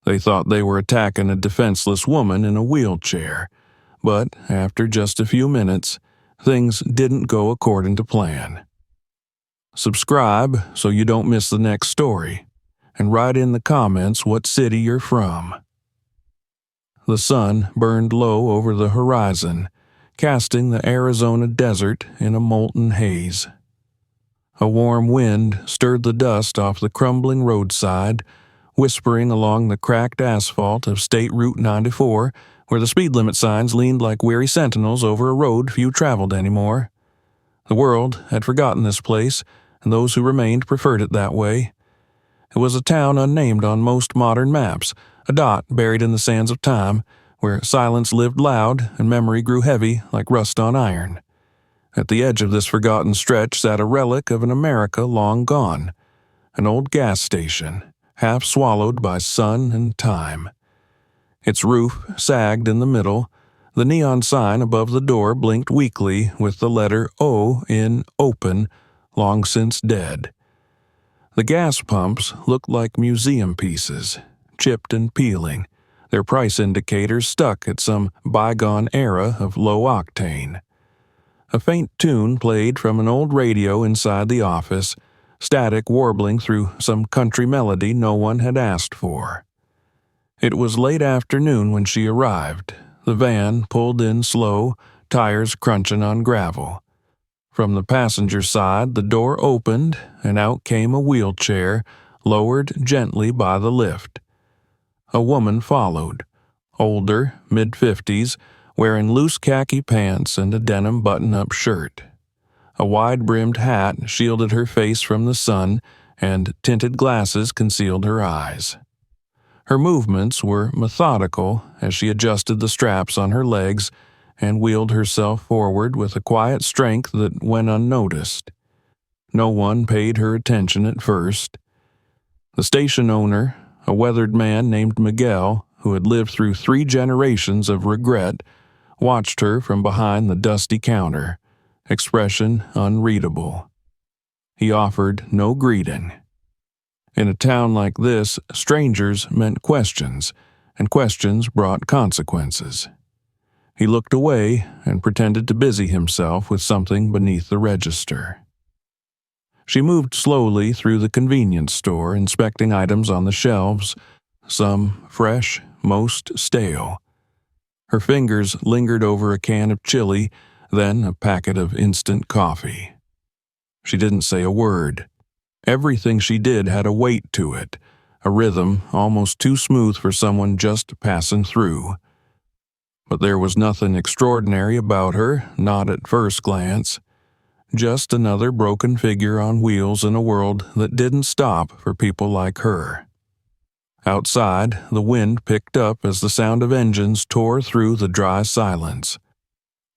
They thought they were attacking a defenseless woman in a wheelchair, but after just a few minutes, things didn't go according to plan. Subscribe so you don't miss the next story, and write in the comments what city you're from. The sun burned low over the horizon, casting the Arizona desert in a molten haze. A warm wind stirred the dust off the crumbling roadside, whispering along the cracked asphalt of State Route 94, where the speed limit signs leaned like weary sentinels over a road few traveled anymore. The world had forgotten this place, and those who remained preferred it that way. It was a town unnamed on most modern maps, a dot buried in the sands of time, where silence lived loud and memory grew heavy like rust on iron. At the edge of this forgotten stretch sat a relic of an America long gone, an old gas station, half swallowed by sun and time. Its roof sagged in the middle. The neon sign above the door blinked weakly with the letter O in open, long since dead. The gas pumps looked like museum pieces, chipped and peeling, their price indicators stuck at some bygone era of low octane. A faint tune played from an old radio inside the office, static warbling through some country melody no one had asked for. It was late afternoon when she arrived. The van pulled in slow, tires crunching on gravel. From the passenger side, the door opened, and out came a wheelchair, lowered gently by the lift. A woman followed, older, mid-50s, wearing loose khaki pants and a denim button-up shirt. A wide-brimmed hat shielded her face from the sun, and tinted glasses concealed her eyes. Her movements were methodical as she adjusted the straps on her legs and wheeled herself forward with a quiet strength that went unnoticed. No one paid her attention at first. The station owner, a weathered man named Miguel, who had lived through 3 generations of regret, watched her from behind the dusty counter, expression unreadable. He offered no greeting. In a town like this, strangers meant questions, and questions brought consequences. He looked away and pretended to busy himself with something beneath the register. She moved slowly through the convenience store, inspecting items on the shelves, some fresh, most stale. Her fingers lingered over a can of chili, then a packet of instant coffee. She didn't say a word. Everything she did had a weight to it, a rhythm almost too smooth for someone just passing through. But there was nothing extraordinary about her, not at first glance. Just another broken figure on wheels in a world that didn't stop for people like her. Outside, the wind picked up as the sound of engines tore through the dry silence.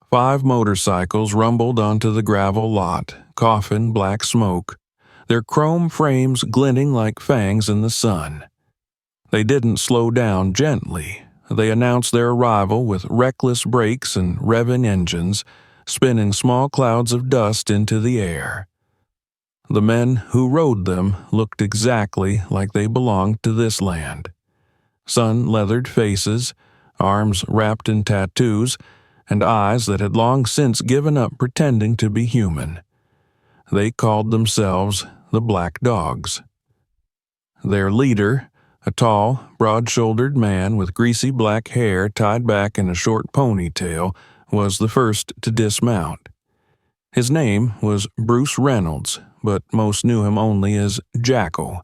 5 motorcycles rumbled onto the gravel lot, coughing black smoke, their chrome frames glinting like fangs in the sun. They didn't slow down gently. They announced their arrival with reckless brakes and revving engines, spinning small clouds of dust into the air. The men who rode them looked exactly like they belonged to this land. Sun-leathered faces, arms wrapped in tattoos, and eyes that had long since given up pretending to be human. They called themselves the Black Dogs. Their leader, a tall, broad-shouldered man with greasy black hair tied back in a short ponytail, was the first to dismount. His name was Bruce Reynolds, but most knew him only as Jackal.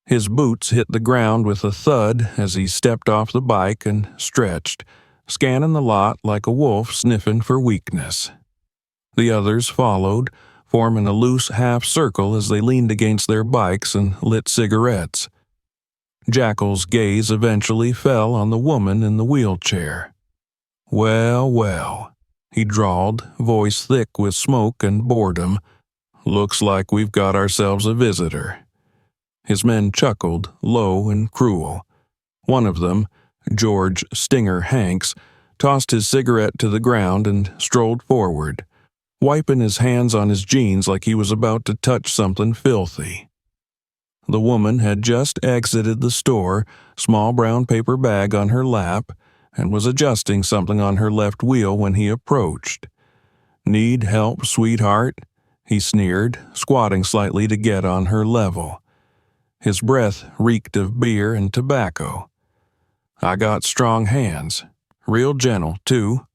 His boots hit the ground with a thud as he stepped off the bike and stretched, scanning the lot like a wolf sniffing for weakness. The others followed, forming a loose half-circle as they leaned against their bikes and lit cigarettes. Jackal's gaze eventually fell on the woman in the wheelchair. "Well, well," he drawled, voice thick with smoke and boredom. "Looks like we've got ourselves a visitor." His men chuckled, low and cruel. One of them, George Stinger Hanks, tossed his cigarette to the ground and strolled forward, wiping his hands on his jeans like he was about to touch something filthy. The woman had just exited the store, small brown paper bag on her lap, and was adjusting something on her left wheel when he approached. "Need help, sweetheart?" he sneered, squatting slightly to get on her level. His breath reeked of beer and tobacco. "I got strong hands. Real gentle, too."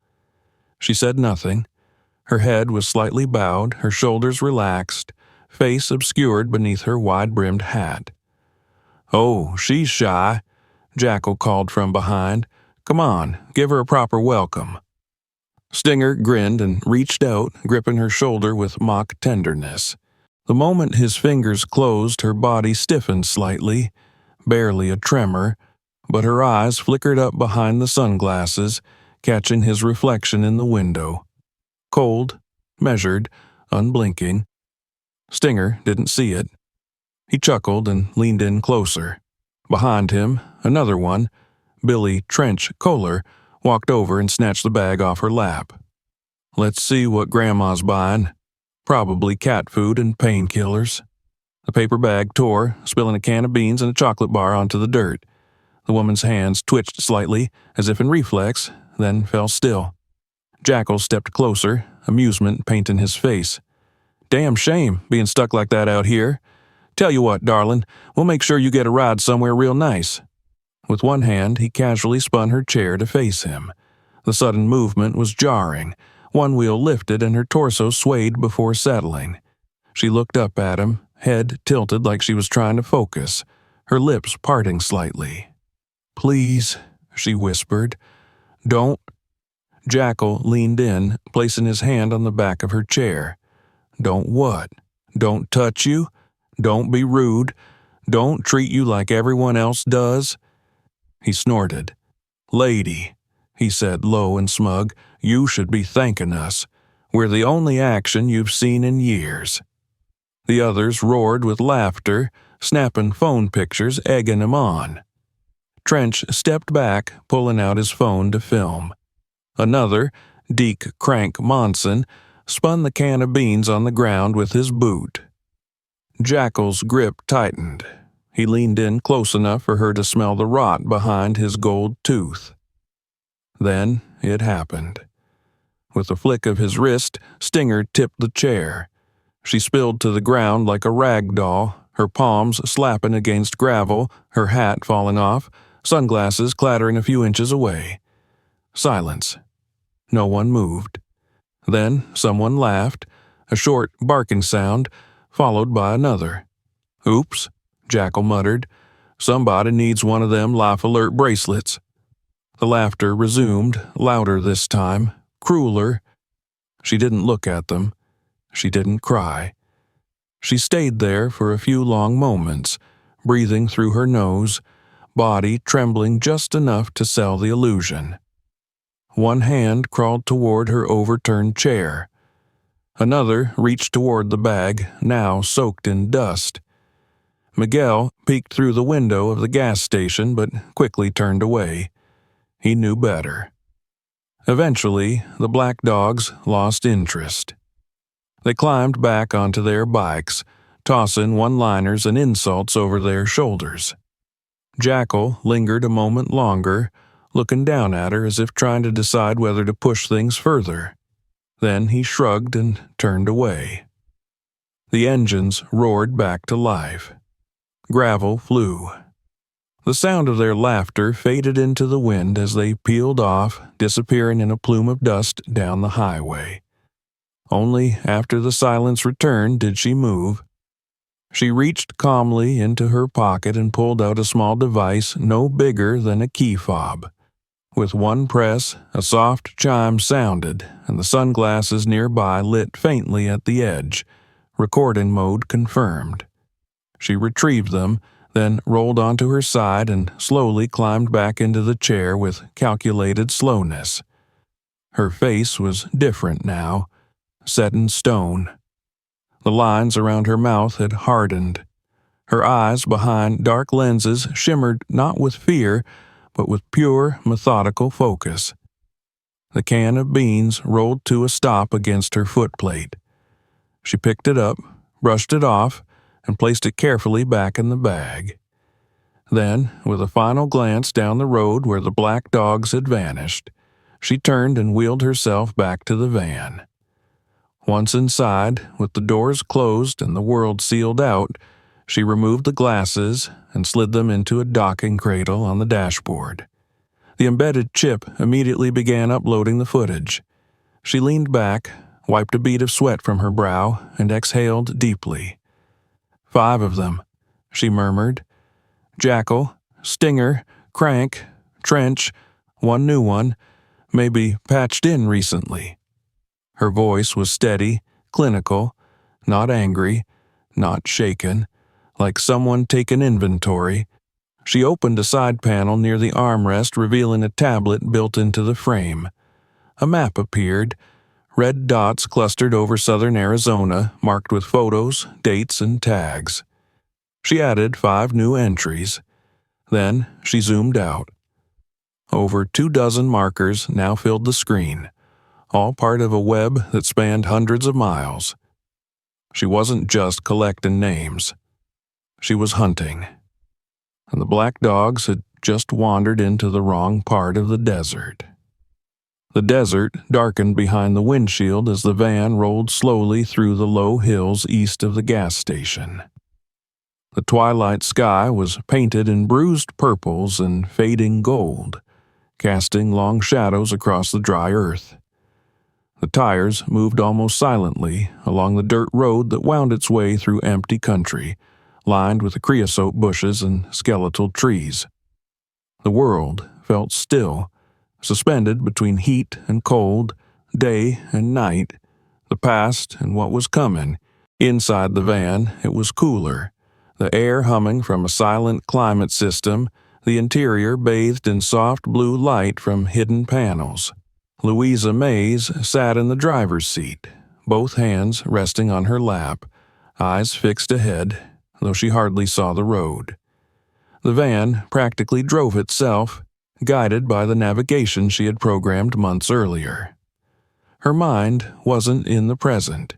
She said nothing. Her head was slightly bowed, her shoulders relaxed, face obscured beneath her wide-brimmed hat. "Oh, she's shy," Jackal called from behind. "Come on, give her a proper welcome." Stinger grinned and reached out, gripping her shoulder with mock tenderness. The moment his fingers closed, her body stiffened slightly, barely a tremor, but her eyes flickered up behind the sunglasses, catching his reflection in the window. Cold, measured, unblinking. Stinger didn't see it. He chuckled and leaned in closer. Behind him, another one, Billy Trench Kohler, walked over and snatched the bag off her lap. "Let's see what Grandma's buying. Probably cat food and painkillers." The paper bag tore, spilling a can of beans and a chocolate bar onto the dirt. The woman's hands twitched slightly, as if in reflex, then fell still. Jackal stepped closer, amusement painting his face. "Damn shame, being stuck like that out here. Tell you what, darling, we'll make sure you get a ride somewhere real nice." With one hand, he casually spun her chair to face him. The sudden movement was jarring. One wheel lifted and her torso swayed before settling. She looked up at him, head tilted like she was trying to focus, her lips parting slightly. "Please," she whispered. "Don't." Jackal leaned in, placing his hand on the back of her chair. "Don't what? Don't touch you? Don't be rude? Don't treat you like everyone else does?" He snorted. "Lady," he said low and smug, "you should be thanking us. We're the only action you've seen in years." The others roared with laughter, snapping phone pictures, egging him on. Trench stepped back, pulling out his phone to film. Another, Deke Crank Monson, spun the can of beans on the ground with his boot. Jackal's grip tightened. He leaned in close enough for her to smell the rot behind his gold tooth. Then it happened. With a flick of his wrist, Stinger tipped the chair. She spilled to the ground like a rag doll, her palms slapping against gravel, her hat falling off, sunglasses clattering a few inches away. Silence. No one moved. Then someone laughed, a short barking sound, followed by another. "Oops," Jackal muttered. "Somebody needs one of them life alert bracelets." The laughter resumed, louder this time, crueler. She didn't look at them. She didn't cry. She stayed there for a few long moments, breathing through her nose, body trembling just enough to sell the illusion. One hand crawled toward her overturned chair. Another reached toward the bag, now soaked in dust. Miguel peeked through the window of the gas station but quickly turned away. He knew better. Eventually, the black dogs lost interest. They climbed back onto their bikes, tossing one-liners and insults over their shoulders. Jackal lingered a moment longer, looking down at her as if trying to decide whether to push things further. Then he shrugged and turned away. The engines roared back to life. Gravel flew. The sound of their laughter faded into the wind as they peeled off, disappearing in a plume of dust down the highway. Only after the silence returned did she move. She reached calmly into her pocket and pulled out a small device no bigger than a key fob. With one press, a soft chime sounded, and the sunglasses nearby lit faintly at the edge. Recording mode confirmed. She retrieved them, then rolled onto her side and slowly climbed back into the chair with calculated slowness. Her face was different now, set in stone. The lines around her mouth had hardened. Her eyes behind dark lenses shimmered not with fear, but with pure, methodical focus. The can of beans rolled to a stop against her footplate. She picked it up, brushed it off, and placed it carefully back in the bag. Then, with a final glance down the road where the black dogs had vanished, she turned and wheeled herself back to the van. Once inside, with the doors closed and the world sealed out, she removed the glasses and slid them into a docking cradle on the dashboard. The embedded chip immediately began uploading the footage. She leaned back, wiped a bead of sweat from her brow, and exhaled deeply. 5 of them, she murmured. Jackal, Stinger, Crank, Trench, one new one, maybe patched in recently. Her voice was steady, clinical, not angry, not shaken, like someone taking inventory. She opened a side panel near the armrest, revealing a tablet built into the frame. A map appeared, red dots clustered over southern Arizona, marked with photos, dates, and tags. She added 5 new entries. Then she zoomed out. Over 24 markers now filled the screen, all part of a web that spanned hundreds of miles. She wasn't just collecting names. She was hunting. And the black dogs had just wandered into the wrong part of the desert. The desert darkened behind the windshield as the van rolled slowly through the low hills east of the gas station. The twilight sky was painted in bruised purples and fading gold, casting long shadows across the dry earth. The tires moved almost silently along the dirt road that wound its way through empty country, lined with creosote bushes and skeletal trees. The world felt still, suspended between heat and cold, day and night, the past and what was coming. Inside the van, it was cooler, the air humming from a silent climate system, the interior bathed in soft blue light from hidden panels. Louisa Mays sat in the driver's seat, both hands resting on her lap, eyes fixed ahead, though she hardly saw the road. The van practically drove itself, guided by the navigation she had programmed months earlier. Her mind wasn't in the present.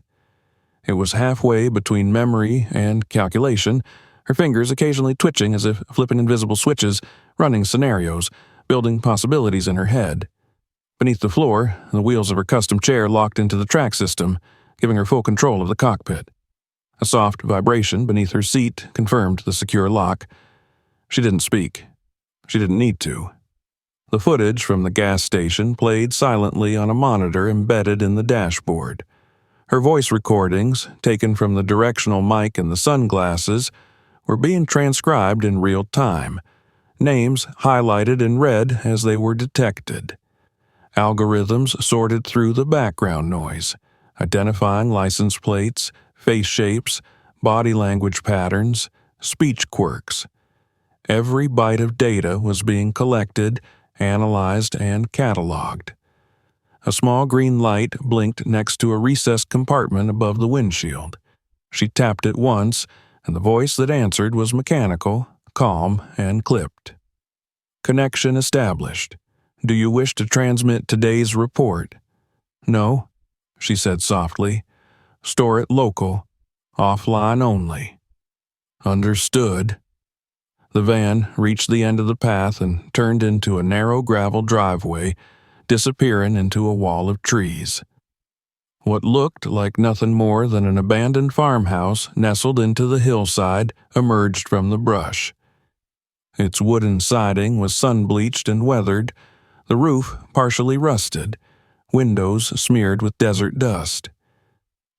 It was halfway between memory and calculation, her fingers occasionally twitching as if flipping invisible switches, running scenarios, building possibilities in her head. Beneath the floor, the wheels of her custom chair locked into the track system, giving her full control of the cockpit. A soft vibration beneath her seat confirmed the secure lock. She didn't speak. She didn't need to. The footage from the gas station played silently on a monitor embedded in the dashboard. Her voice recordings, taken from the directional mic in the sunglasses, were being transcribed in real time, names highlighted in red as they were detected. Algorithms sorted through the background noise, identifying license plates, face shapes, body language patterns, speech quirks. Every byte of data was being collected, analyzed, and cataloged. A small green light blinked next to a recessed compartment above the windshield. She tapped it once, and the voice that answered was mechanical, calm, and clipped. Connection established. Do you wish to transmit today's report? No, she said softly. Store it local, offline only. Understood. The van reached the end of the path and turned into a narrow gravel driveway, disappearing into a wall of trees. What looked like nothing more than an abandoned farmhouse nestled into the hillside emerged from the brush. Its wooden siding was sun-bleached and weathered, the roof partially rusted, windows smeared with desert dust.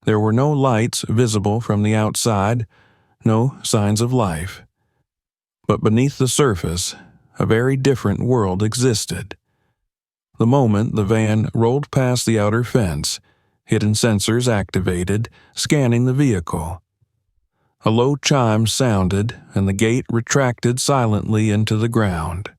There were no lights visible from the outside, no signs of life. But beneath the surface, a very different world existed. The moment the van rolled past the outer fence, hidden sensors activated, scanning the vehicle. A low chime sounded, and the gate retracted silently into the ground.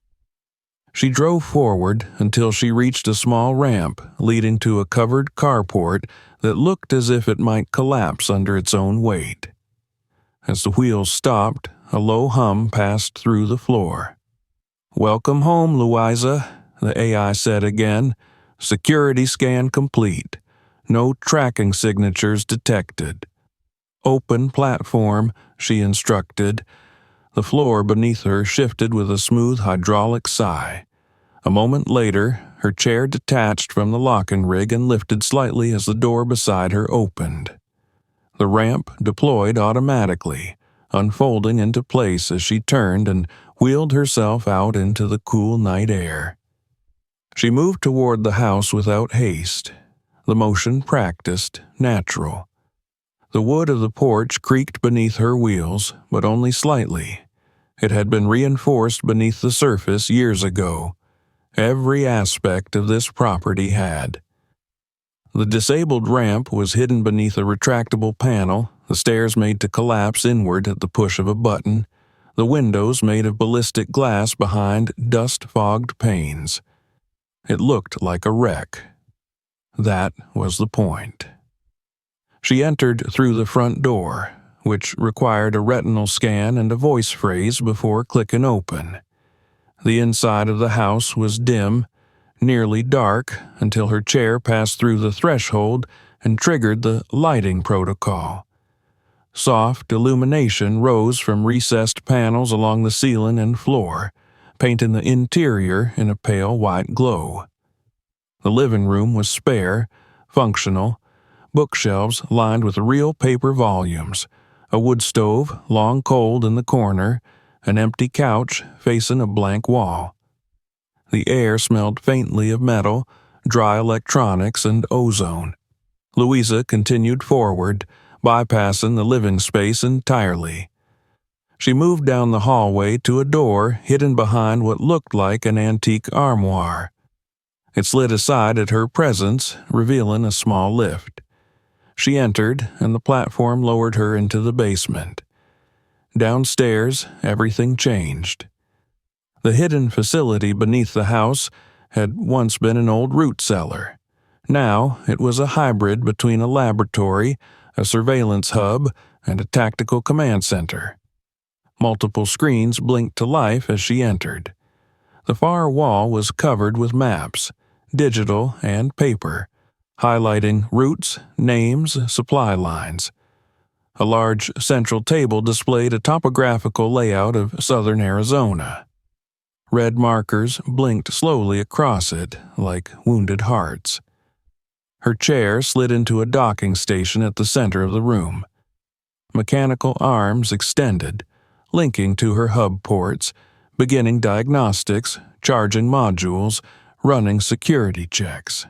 She drove forward until she reached a small ramp leading to a covered carport that looked as if it might collapse under its own weight. As the wheels stopped, a low hum passed through the floor. "Welcome home, Louisa," the AI said again. "Security scan complete. No tracking signatures detected." "Open platform," she instructed. The floor beneath her shifted with a smooth hydraulic sigh. A moment later, her chair detached from the locking rig and lifted slightly as the door beside her opened. The ramp deployed automatically, unfolding into place as she turned and wheeled herself out into the cool night air. She moved toward the house without haste, the motion practiced, natural. The wood of the porch creaked beneath her wheels, but only slightly. It had been reinforced beneath the surface years ago. Every aspect of this property had. The disabled ramp was hidden beneath a retractable panel, the stairs made to collapse inward at the push of a button, the windows made of ballistic glass behind dust-fogged panes. It looked like a wreck. That was the point. She entered through the front door, which required a retinal scan and a voice phrase before clicking open. The inside of the house was dim, nearly dark, until her chair passed through the threshold and triggered the lighting protocol. Soft illumination rose from recessed panels along the ceiling and floor, painting the interior in a pale white glow. The living room was spare, functional, bookshelves lined with real paper volumes, a wood stove long cold in the corner, an empty couch facing a blank wall. The air smelled faintly of metal, dry electronics, and ozone. Louisa continued forward, bypassing the living space entirely. She moved down the hallway to a door hidden behind what looked like an antique armoire. It slid aside at her presence, revealing a small lift. She entered, and the platform lowered her into the basement. Downstairs, everything changed. The hidden facility beneath the house had once been an old root cellar. Now it was a hybrid between a laboratory, a surveillance hub, and a tactical command center. Multiple screens blinked to life as she entered. The far wall was covered with maps, digital and paper, highlighting routes, names, supply lines. A large central table displayed a topographical layout of southern Arizona. Red markers blinked slowly across it, like wounded hearts. Her chair slid into a docking station at the center of the room. Mechanical arms extended, linking to her hub ports, beginning diagnostics, charging modules, running security checks.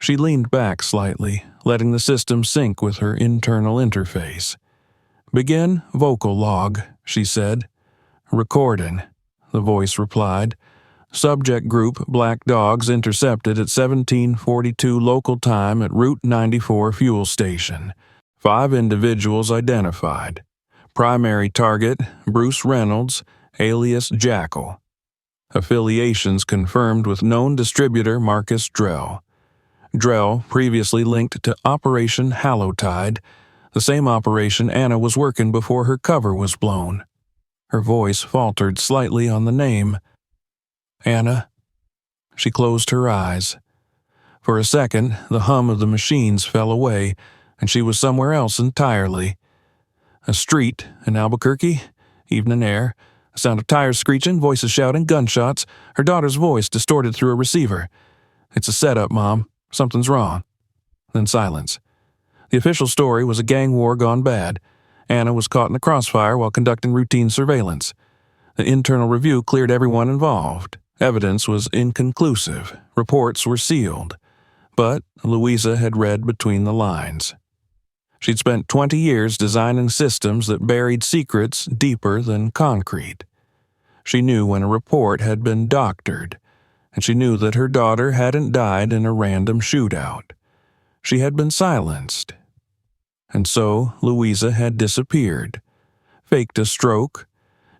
She leaned back slightly, letting the system sync with her internal interface. "Begin vocal log," she said. "Recording," the voice replied. "Subject group Black Dogs intercepted at 1742 local time at Route 94 fuel station. 5 individuals identified. Primary target, Bruce Reynolds, alias Jackal. Affiliations confirmed with known distributor Marcus Drell. Drell previously linked to Operation Hallowtide, the same operation Anna was working before her cover was blown." Her voice faltered slightly on the name. "Anna?" She closed her eyes. For a second, the hum of the machines fell away, and she was somewhere else entirely. A street in Albuquerque, evening air, a sound of tires screeching, voices shouting, gunshots, her daughter's voice distorted through a receiver. "It's a setup, Mom. Something's wrong." Then silence. The official story was a gang war gone bad. Anna was caught in the crossfire while conducting routine surveillance. The internal review cleared everyone involved. Evidence was inconclusive. Reports were sealed. But Louisa had read between the lines. She'd spent 20 years designing systems that buried secrets deeper than concrete. She knew when a report had been doctored, and she knew that her daughter hadn't died in a random shootout. She had been silenced. And so Louisa had disappeared, faked a stroke,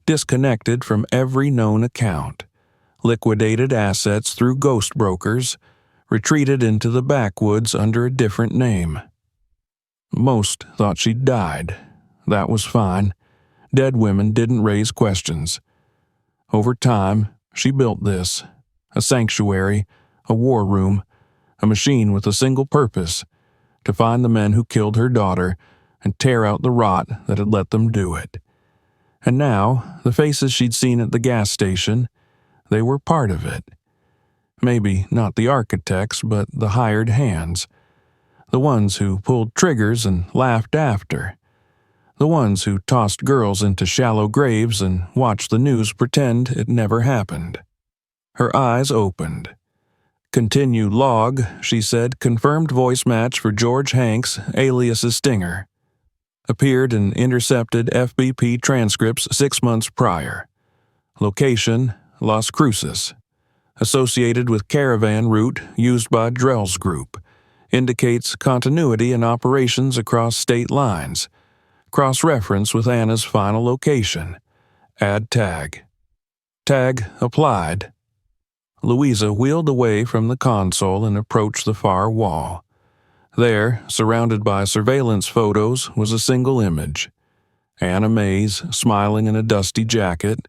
disconnected from every known account, liquidated assets through ghost brokers, retreated into the backwoods under a different name. Most thought she'd died. That was fine. Dead women didn't raise questions. Over time, she built this: a sanctuary, a war room, a machine with a single purpose: to find the men who killed her daughter, and tear out the rot that had let them do it. And now, the faces she'd seen at the gas station, they were part of it. Maybe not the architects, but the hired hands. The ones who pulled triggers and laughed after. The ones who tossed girls into shallow graves and watched the news pretend it never happened. Her eyes opened. "Continue log," she said, "confirmed voice match for George Hanks, alias Stinger. Appeared in intercepted FBP transcripts 6 months prior. Location, Las Cruces. Associated with caravan route used by Drell's group. Indicates continuity in operations across state lines. Cross-reference with Anna's final location. Add tag. Tag applied." Louisa wheeled away from the console and approached the far wall. There, surrounded by surveillance photos, was a single image. Anna Mays, smiling in a dusty jacket,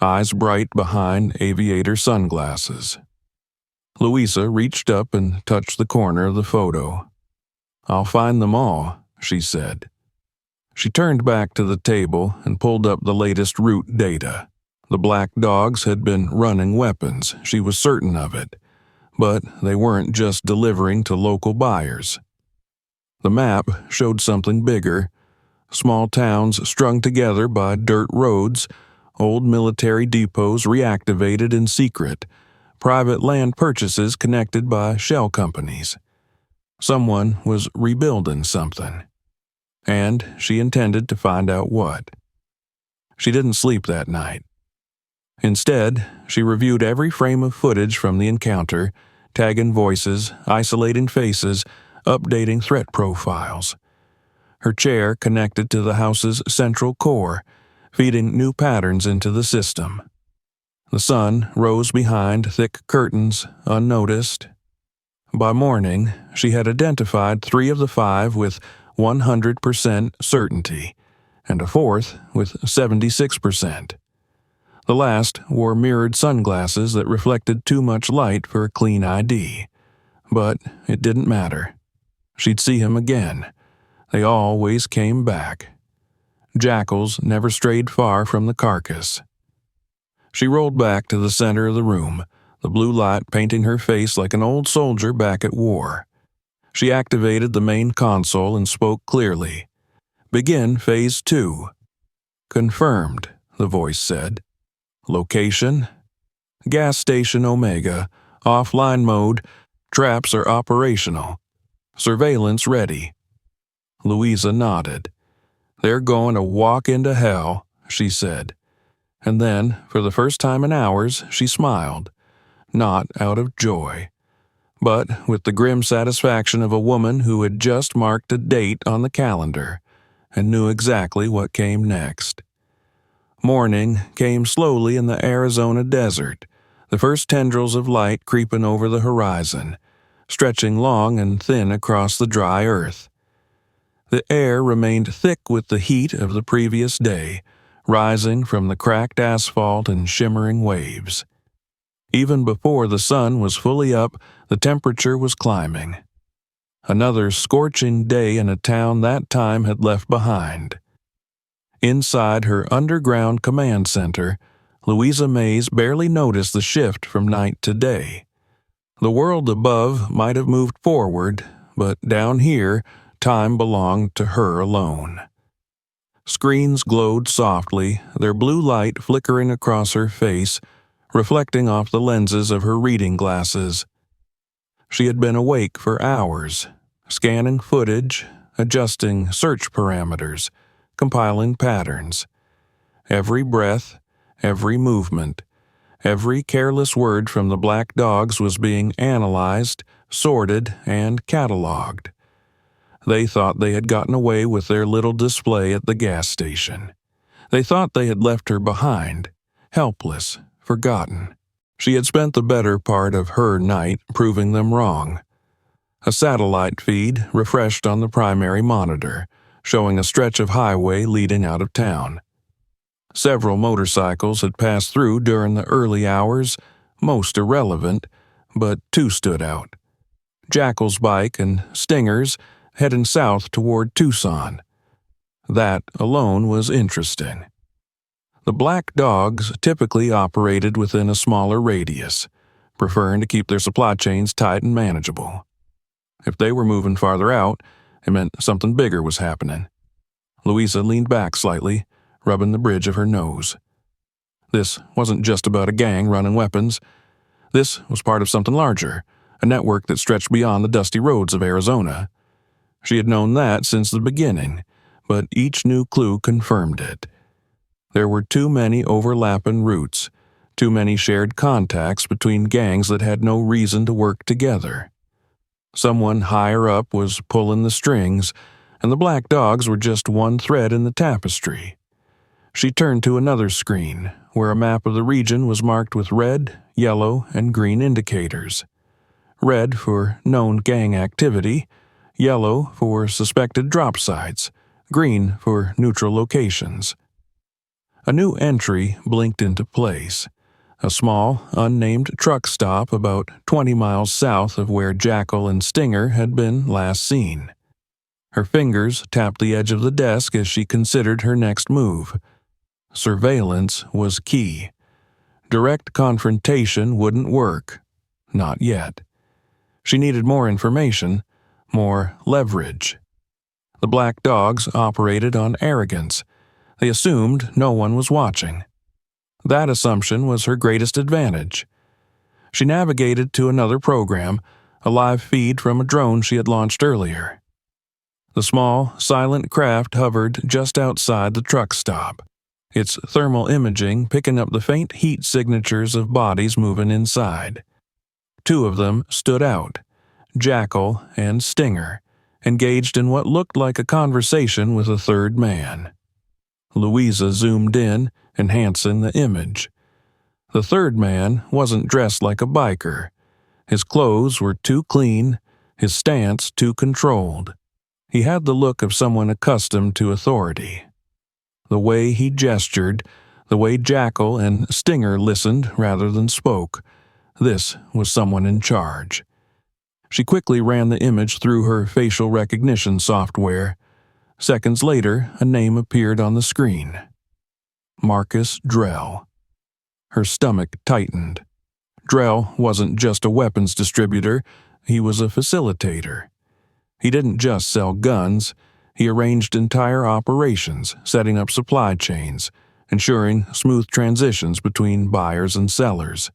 eyes bright behind aviator sunglasses. Louisa reached up and touched the corner of the photo. "I'll find them all," she said. She turned back to the table and pulled up the latest route data. The black dogs had been running weapons, she was certain of it, but they weren't just delivering to local buyers. The map showed something bigger. Small towns strung together by dirt roads, old military depots reactivated in secret, private land purchases connected by shell companies. Someone was rebuilding something. And she intended to find out what. She didn't sleep that night. Instead, she reviewed every frame of footage from the encounter, tagging voices, isolating faces, updating threat profiles. Her chair connected to the house's central core, feeding new patterns into the system. The sun rose behind thick curtains, unnoticed. By morning, she had identified 3 of the 5 with 100% certainty, and a 4th with 76%. The last wore mirrored sunglasses that reflected too much light for a clean ID. But it didn't matter. She'd see him again. They always came back. Jackals never strayed far from the carcass. She rolled back to the center of the room, the blue light painting her face like an old soldier back at war. She activated the main console and spoke clearly. "Begin Phase 2. "Confirmed," the voice said. "Location? Gas station Omega. Offline mode. Traps are operational. Surveillance ready." Louisa nodded. "They're going to walk into hell," she said. And then, for the first time in hours, she smiled. Not out of joy, but with the grim satisfaction of a woman who had just marked a date on the calendar and knew exactly what came next. Morning came slowly in the Arizona desert, the first tendrils of light creeping over the horizon, stretching long and thin across the dry earth. The air remained thick with the heat of the previous day, rising from the cracked asphalt and shimmering waves. Even before the sun was fully up, the temperature was climbing. Another scorching day in a town that time had left behind. Inside her underground command center, Louisa Mays barely noticed the shift from night to day. The world above might have moved forward, but down here, time belonged to her alone. Screens glowed softly, their blue light flickering across her face, reflecting off the lenses of her reading glasses. She had been awake for hours, scanning footage, adjusting search parameters, compiling patterns. Every breath, every movement, every careless word from the black dogs was being analyzed, sorted, and cataloged. They thought they had gotten away with their little display at the gas station. They thought they had left her behind, helpless, forgotten. She had spent the better part of her night proving them wrong. A satellite feed refreshed on the primary monitor, showing a stretch of highway leading out of town. Several motorcycles had passed through during the early hours, most irrelevant, but 2 stood out. Jackal's bike and Stinger's heading south toward Tucson. That alone was interesting. The Black Dogs typically operated within a smaller radius, preferring to keep their supply chains tight and manageable. If they were moving farther out, it meant something bigger was happening. Louisa leaned back slightly, rubbing the bridge of her nose. This wasn't just about a gang running weapons. This was part of something larger, a network that stretched beyond the dusty roads of Arizona. She had known that since the beginning, but each new clue confirmed it. There were too many overlapping routes, too many shared contacts between gangs that had no reason to work together. Someone higher up was pulling the strings, and the Black Dogs were just one thread in the tapestry. She turned to another screen, where a map of the region was marked with red, yellow, and green indicators. Red for known gang activity, yellow for suspected drop sites, green for neutral locations. A new entry blinked into place. A small, unnamed truck stop about 20 miles south of where Jackal and Stinger had been last seen. Her fingers tapped the edge of the desk as she considered her next move. Surveillance was key. Direct confrontation wouldn't work. Not yet. She needed more information, more leverage. The Black Dogs operated on arrogance. They assumed no one was watching. That assumption was her greatest advantage. She navigated to another program, a live feed from a drone she had launched earlier. The small, silent craft hovered just outside the truck stop, its thermal imaging picking up the faint heat signatures of bodies moving inside. Two of them stood out, Jackal and Stinger, engaged in what looked like a conversation with a third man. Louisa zoomed in, enhancing the image. The third man wasn't dressed like a biker. His clothes were too clean, his stance too controlled. He had the look of someone accustomed to authority. The way he gestured, the way Jackal and Stinger listened rather than spoke, this was someone in charge. She quickly ran the image through her facial recognition software. Seconds later, a name appeared on the screen. Marcus Drell. Her stomach tightened. Drell wasn't just a weapons distributor, he was a facilitator. He didn't just sell guns, he arranged entire operations, setting up supply chains, ensuring smooth transitions between buyers and sellers.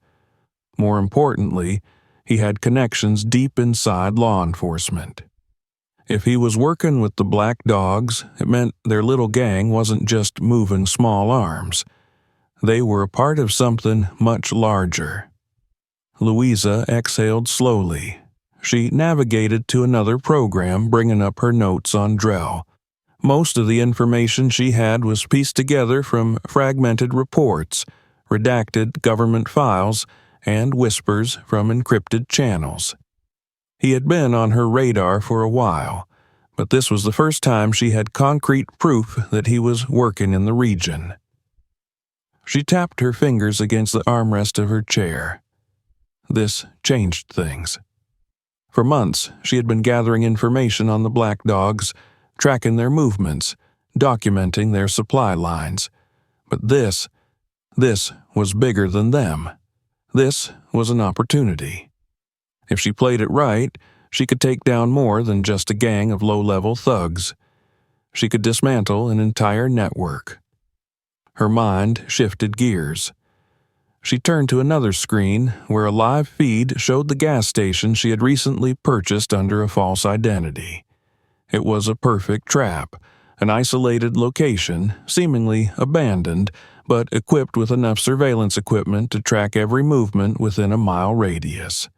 More importantly, he had connections deep inside law enforcement. If he was working with the Black Dogs, it meant their little gang wasn't just moving small arms. They were a part of something much larger. Louisa exhaled slowly. She navigated to another program, bringing up her notes on Drell. Most of the information she had was pieced together from fragmented reports, redacted government files, and whispers from encrypted channels. He had been on her radar for a while, but this was the first time she had concrete proof that he was working in the region. She tapped her fingers against the armrest of her chair. This changed things. For months, she had been gathering information on the Black Dogs, tracking their movements, documenting their supply lines. But this was bigger than them. This was an opportunity. If she played it right, she could take down more than just a gang of low-level thugs. She could dismantle an entire network. Her mind shifted gears. She turned to another screen where a live feed showed the gas station she had recently purchased under a false identity. It was a perfect trap, an isolated location, seemingly abandoned, but equipped with enough surveillance equipment to track every movement within a mile radius.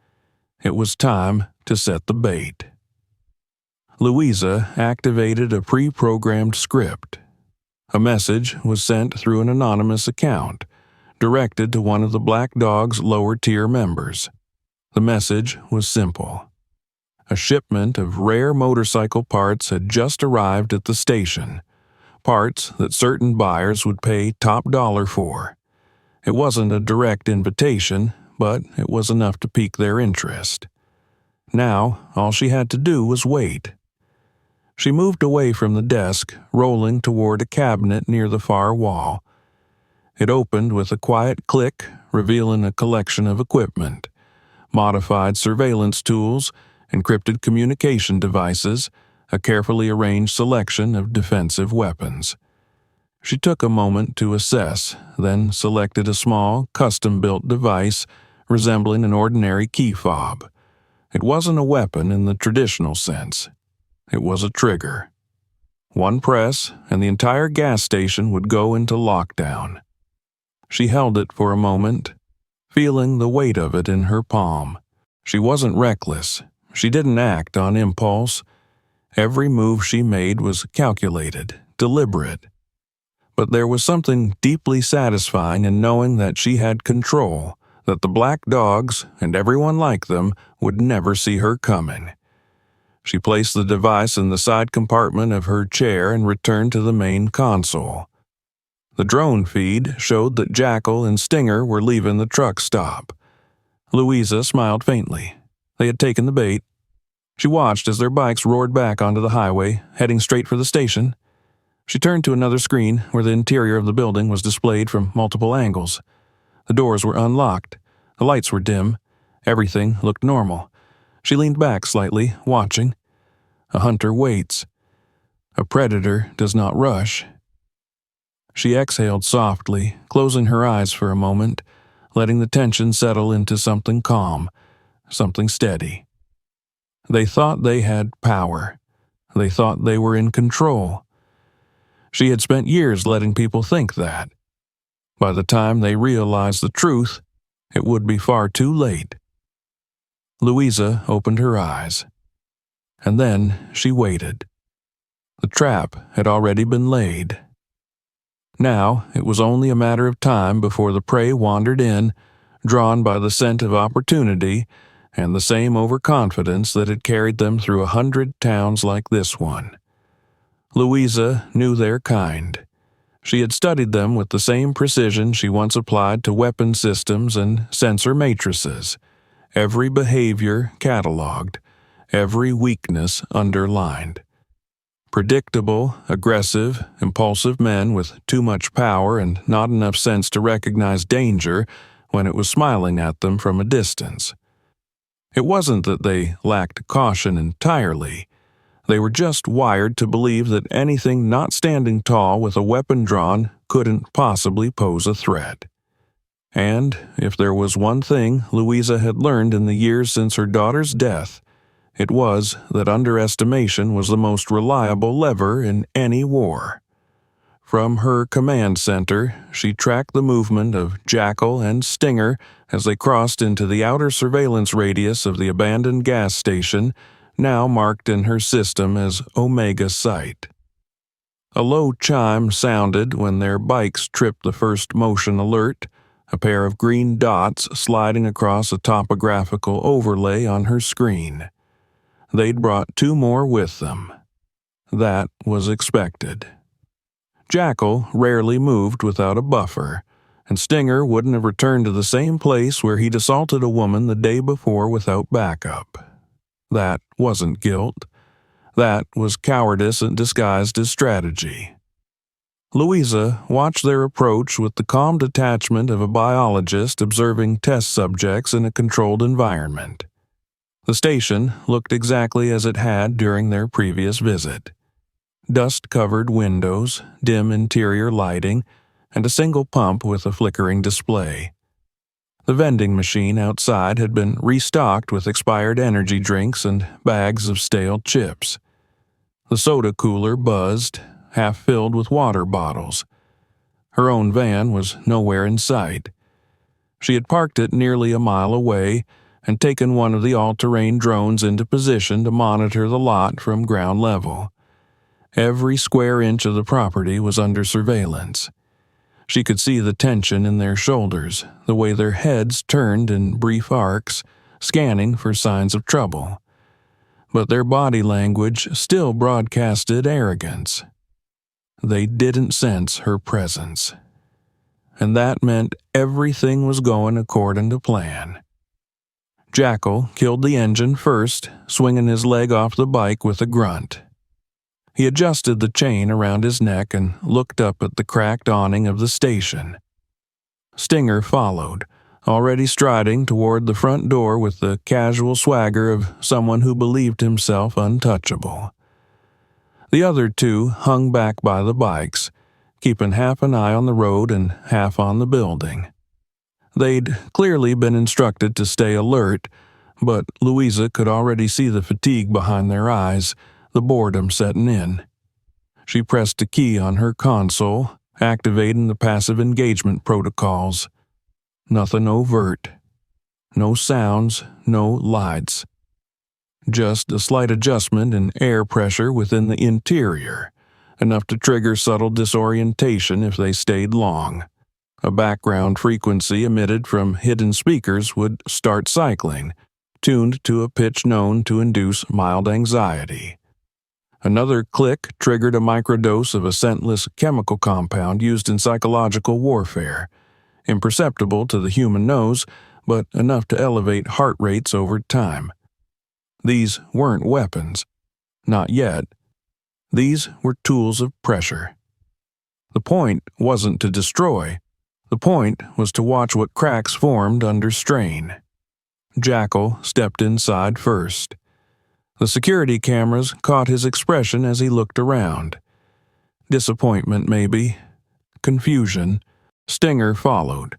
It was time to set the bait. Louisa activated a pre-programmed script. A message was sent through an anonymous account, directed to one of the Black Dog's lower-tier members. The message was simple. A shipment of rare motorcycle parts had just arrived at the station, parts that certain buyers would pay top dollar for. It wasn't a direct invitation, but it was enough to pique their interest. Now, all she had to do was wait. She moved away from the desk, rolling toward a cabinet near the far wall. It opened with a quiet click, revealing a collection of equipment: modified surveillance tools, encrypted communication devices, a carefully arranged selection of defensive weapons. She took a moment to assess, then selected a small, custom-built device resembling an ordinary key fob. It wasn't a weapon in the traditional sense. It was a trigger. One press, and the entire gas station would go into lockdown. She held it for a moment, feeling the weight of it in her palm. She wasn't reckless. She didn't act on impulse. Every move she made was calculated, deliberate. But there was something deeply satisfying in knowing that she had control, that the black dogs, and everyone like them, would never see her coming. She placed the device in the side compartment of her chair and returned to the main console. The drone feed showed that Jackal and Stinger were leaving the truck stop. Louisa smiled faintly. They had taken the bait. She watched as their bikes roared back onto the highway, heading straight for the station. She turned to another screen where the interior of the building was displayed from multiple angles. The doors were unlocked. The lights were dim. Everything looked normal. She leaned back slightly, watching. A hunter waits. A predator does not rush. She exhaled softly, closing her eyes for a moment, letting the tension settle into something calm, something steady. They thought they had power. They thought they were in control. She had spent years letting people think that. By the time they realized the truth, it would be far too late. Louisa opened her eyes. And then she waited. The trap had already been laid. Now it was only a matter of time before the prey wandered in, drawn by the scent of opportunity and the same overconfidence that had carried them through 100 towns like this one. Louisa knew their kind. She had studied them with the same precision she once applied to weapon systems and sensor matrices. Every behavior cataloged, every weakness underlined. Predictable, aggressive, impulsive men with too much power and not enough sense to recognize danger when it was smiling at them from a distance. It wasn't that they lacked caution entirely. They were just wired to believe that anything not standing tall with a weapon drawn couldn't possibly pose a threat. And if there was one thing Louisa had learned in the years since her daughter's death, it was that underestimation was the most reliable lever in any war. From her command center, she tracked the movement of Jackal and Stinger as they crossed into the outer surveillance radius of the abandoned gas station, now marked in her system as Omega Site. A low chime sounded when their bikes tripped the first motion alert, a pair of green dots sliding across a topographical overlay on her screen. They'd brought 2 more with them. That was expected. Jackal rarely moved without a buffer, and Stinger wouldn't have returned to the same place where he'd assaulted a woman the day before without backup. That wasn't guilt. That was cowardice disguised as strategy. Louisa watched their approach with the calm detachment of a biologist observing test subjects in a controlled environment. The station looked exactly as it had during their previous visit. Dust-covered windows, dim interior lighting, and a single pump with a flickering display. The vending machine outside had been restocked with expired energy drinks and bags of stale chips. The soda cooler buzzed, half filled with water bottles. Her own van was nowhere in sight. She had parked it nearly a mile away and taken one of the all-terrain drones into position to monitor the lot from ground level. Every square inch of the property was under surveillance. She could see the tension in their shoulders, the way their heads turned in brief arcs, scanning for signs of trouble. But their body language still broadcasted arrogance. They didn't sense her presence. And that meant everything was going according to plan. Jackal killed the engine first, swinging his leg off the bike with a grunt. He adjusted the chain around his neck and looked up at the cracked awning of the station. Stinger followed, already striding toward the front door with the casual swagger of someone who believed himself untouchable. The other two hung back by the bikes, keeping half an eye on the road and half on the building. They'd clearly been instructed to stay alert, but Louisa could already see the fatigue behind their eyes, the boredom setting in. She pressed a key on her console, activating the passive engagement protocols. Nothing overt. No sounds, no lights. Just a slight adjustment in air pressure within the interior, enough to trigger subtle disorientation if they stayed long. A background frequency emitted from hidden speakers would start cycling, tuned to a pitch known to induce mild anxiety. Another click triggered a microdose of a scentless chemical compound used in psychological warfare, imperceptible to the human nose, but enough to elevate heart rates over time. These weren't weapons. Not yet. These were tools of pressure. The point wasn't to destroy. The point was to watch what cracks formed under strain. Jackal stepped inside first. The security cameras caught his expression as he looked around. Disappointment, maybe. Confusion. Stinger followed,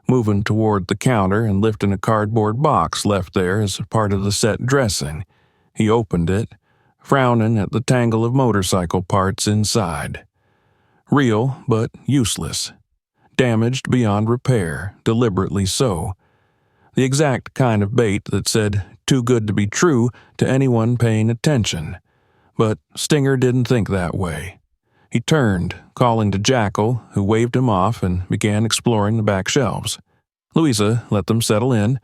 moving toward the counter and lifting a cardboard box left there as part of the set dressing. He opened it, frowning at the tangle of motorcycle parts inside. Real, but useless. Damaged beyond repair, deliberately so. The exact kind of bait that said too good to be true to anyone paying attention. But Stinger didn't think that way. He turned, calling to Jackal, who waved him off and began exploring the back shelves. Louisa let them settle in.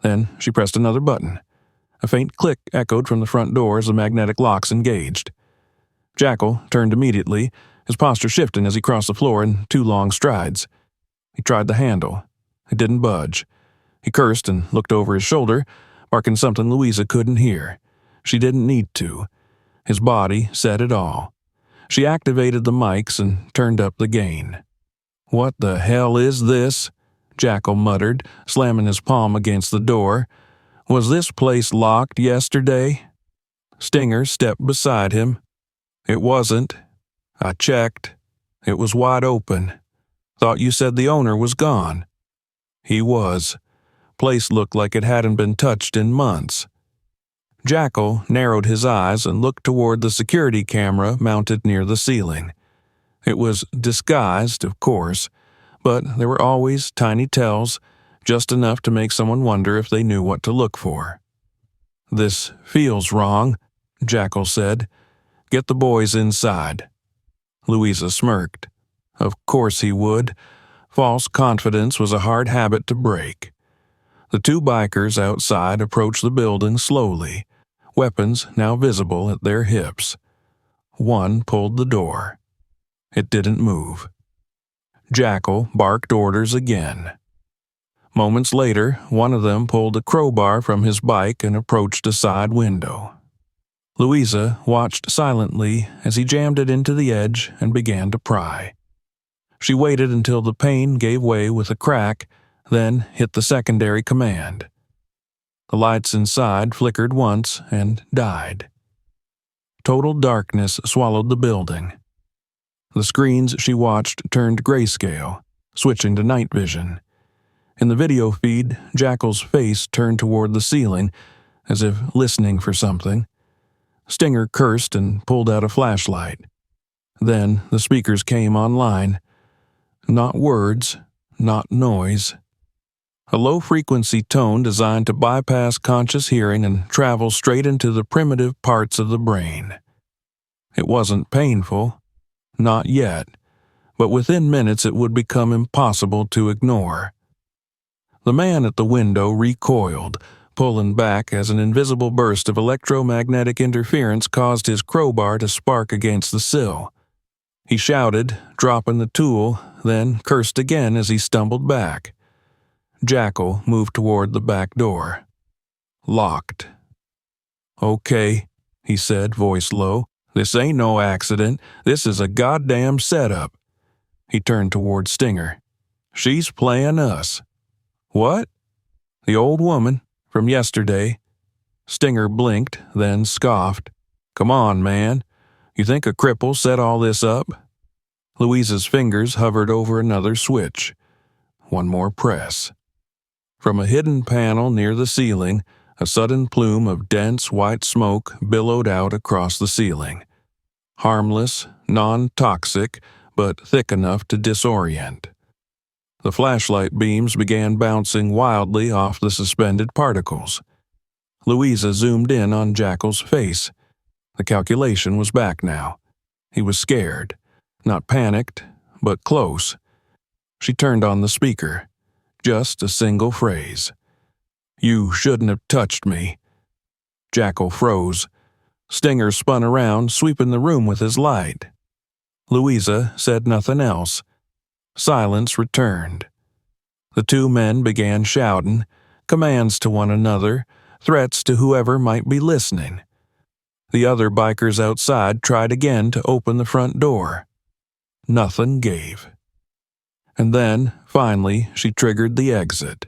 Then she pressed another button. A faint click echoed from the front door as the magnetic locks engaged. Jackal turned immediately, his posture shifting as he crossed the floor in 2 long strides. He tried the handle. It didn't budge. He cursed and looked over his shoulder, barking something Louisa couldn't hear. She didn't need to. His body said it all. She activated the mics and turned up the gain. "What the hell is this?" Jackal muttered, slamming his palm against the door. "Was this place locked yesterday?" Stinger stepped beside him. "It wasn't. I checked. It was wide open. Thought you said the owner was gone." He was. Place looked like it hadn't been touched in months. Jackal narrowed his eyes and looked toward the security camera mounted near the ceiling. It was disguised, of course, but there were always tiny tells, just enough to make someone wonder if they knew what to look for. "This feels wrong," Jackal said. "Get the boys inside." Louisa smirked. Of course he would. False confidence was a hard habit to break. The 2 bikers outside approached the building slowly, weapons now visible at their hips. One pulled the door. It didn't move. Jackal barked orders again. Moments later, one of them pulled a crowbar from his bike and approached a side window. Louisa watched silently as he jammed it into the edge and began to pry. She waited until the pane gave way with a crack, then hit the secondary command. The lights inside flickered once and died. Total darkness swallowed the building. The screens she watched turned grayscale, switching to night vision. In the video feed, Jackal's face turned toward the ceiling, as if listening for something. Stinger cursed and pulled out a flashlight. Then the speakers came online. Not words, not noise. A low-frequency tone designed to bypass conscious hearing and travel straight into the primitive parts of the brain. It wasn't painful. Not yet. But within minutes it would become impossible to ignore. The man at the window recoiled, pulling back as an invisible burst of electromagnetic interference caused his crowbar to spark against the sill. He shouted, dropping the tool, then cursed again as he stumbled back. Jackal moved toward the back door. Locked. "Okay," he said, voice low. This ain't no accident. This is a goddamn setup." He turned toward Stinger. "She's playing us." "What?" "The old woman from yesterday." Stinger blinked, then scoffed. "Come on, man. You think a cripple set all this up?" Louisa's fingers hovered over another switch. One more press. From a hidden panel near the ceiling, a sudden plume of dense white smoke billowed out across the ceiling. Harmless, non-toxic, but thick enough to disorient. The flashlight beams began bouncing wildly off the suspended particles. Louisa zoomed in on Jackal's face. The calculation was back now. He was scared. Not panicked, but close. She turned on the speaker. Just a single phrase. "You shouldn't have touched me." Jackal froze. Stinger spun around, sweeping the room with his light. Louisa said nothing else. Silence returned. The two men began shouting, commands to one another, threats to whoever might be listening. The other bikers outside tried again to open the front door. Nothing gave. And then, finally, she triggered the exit.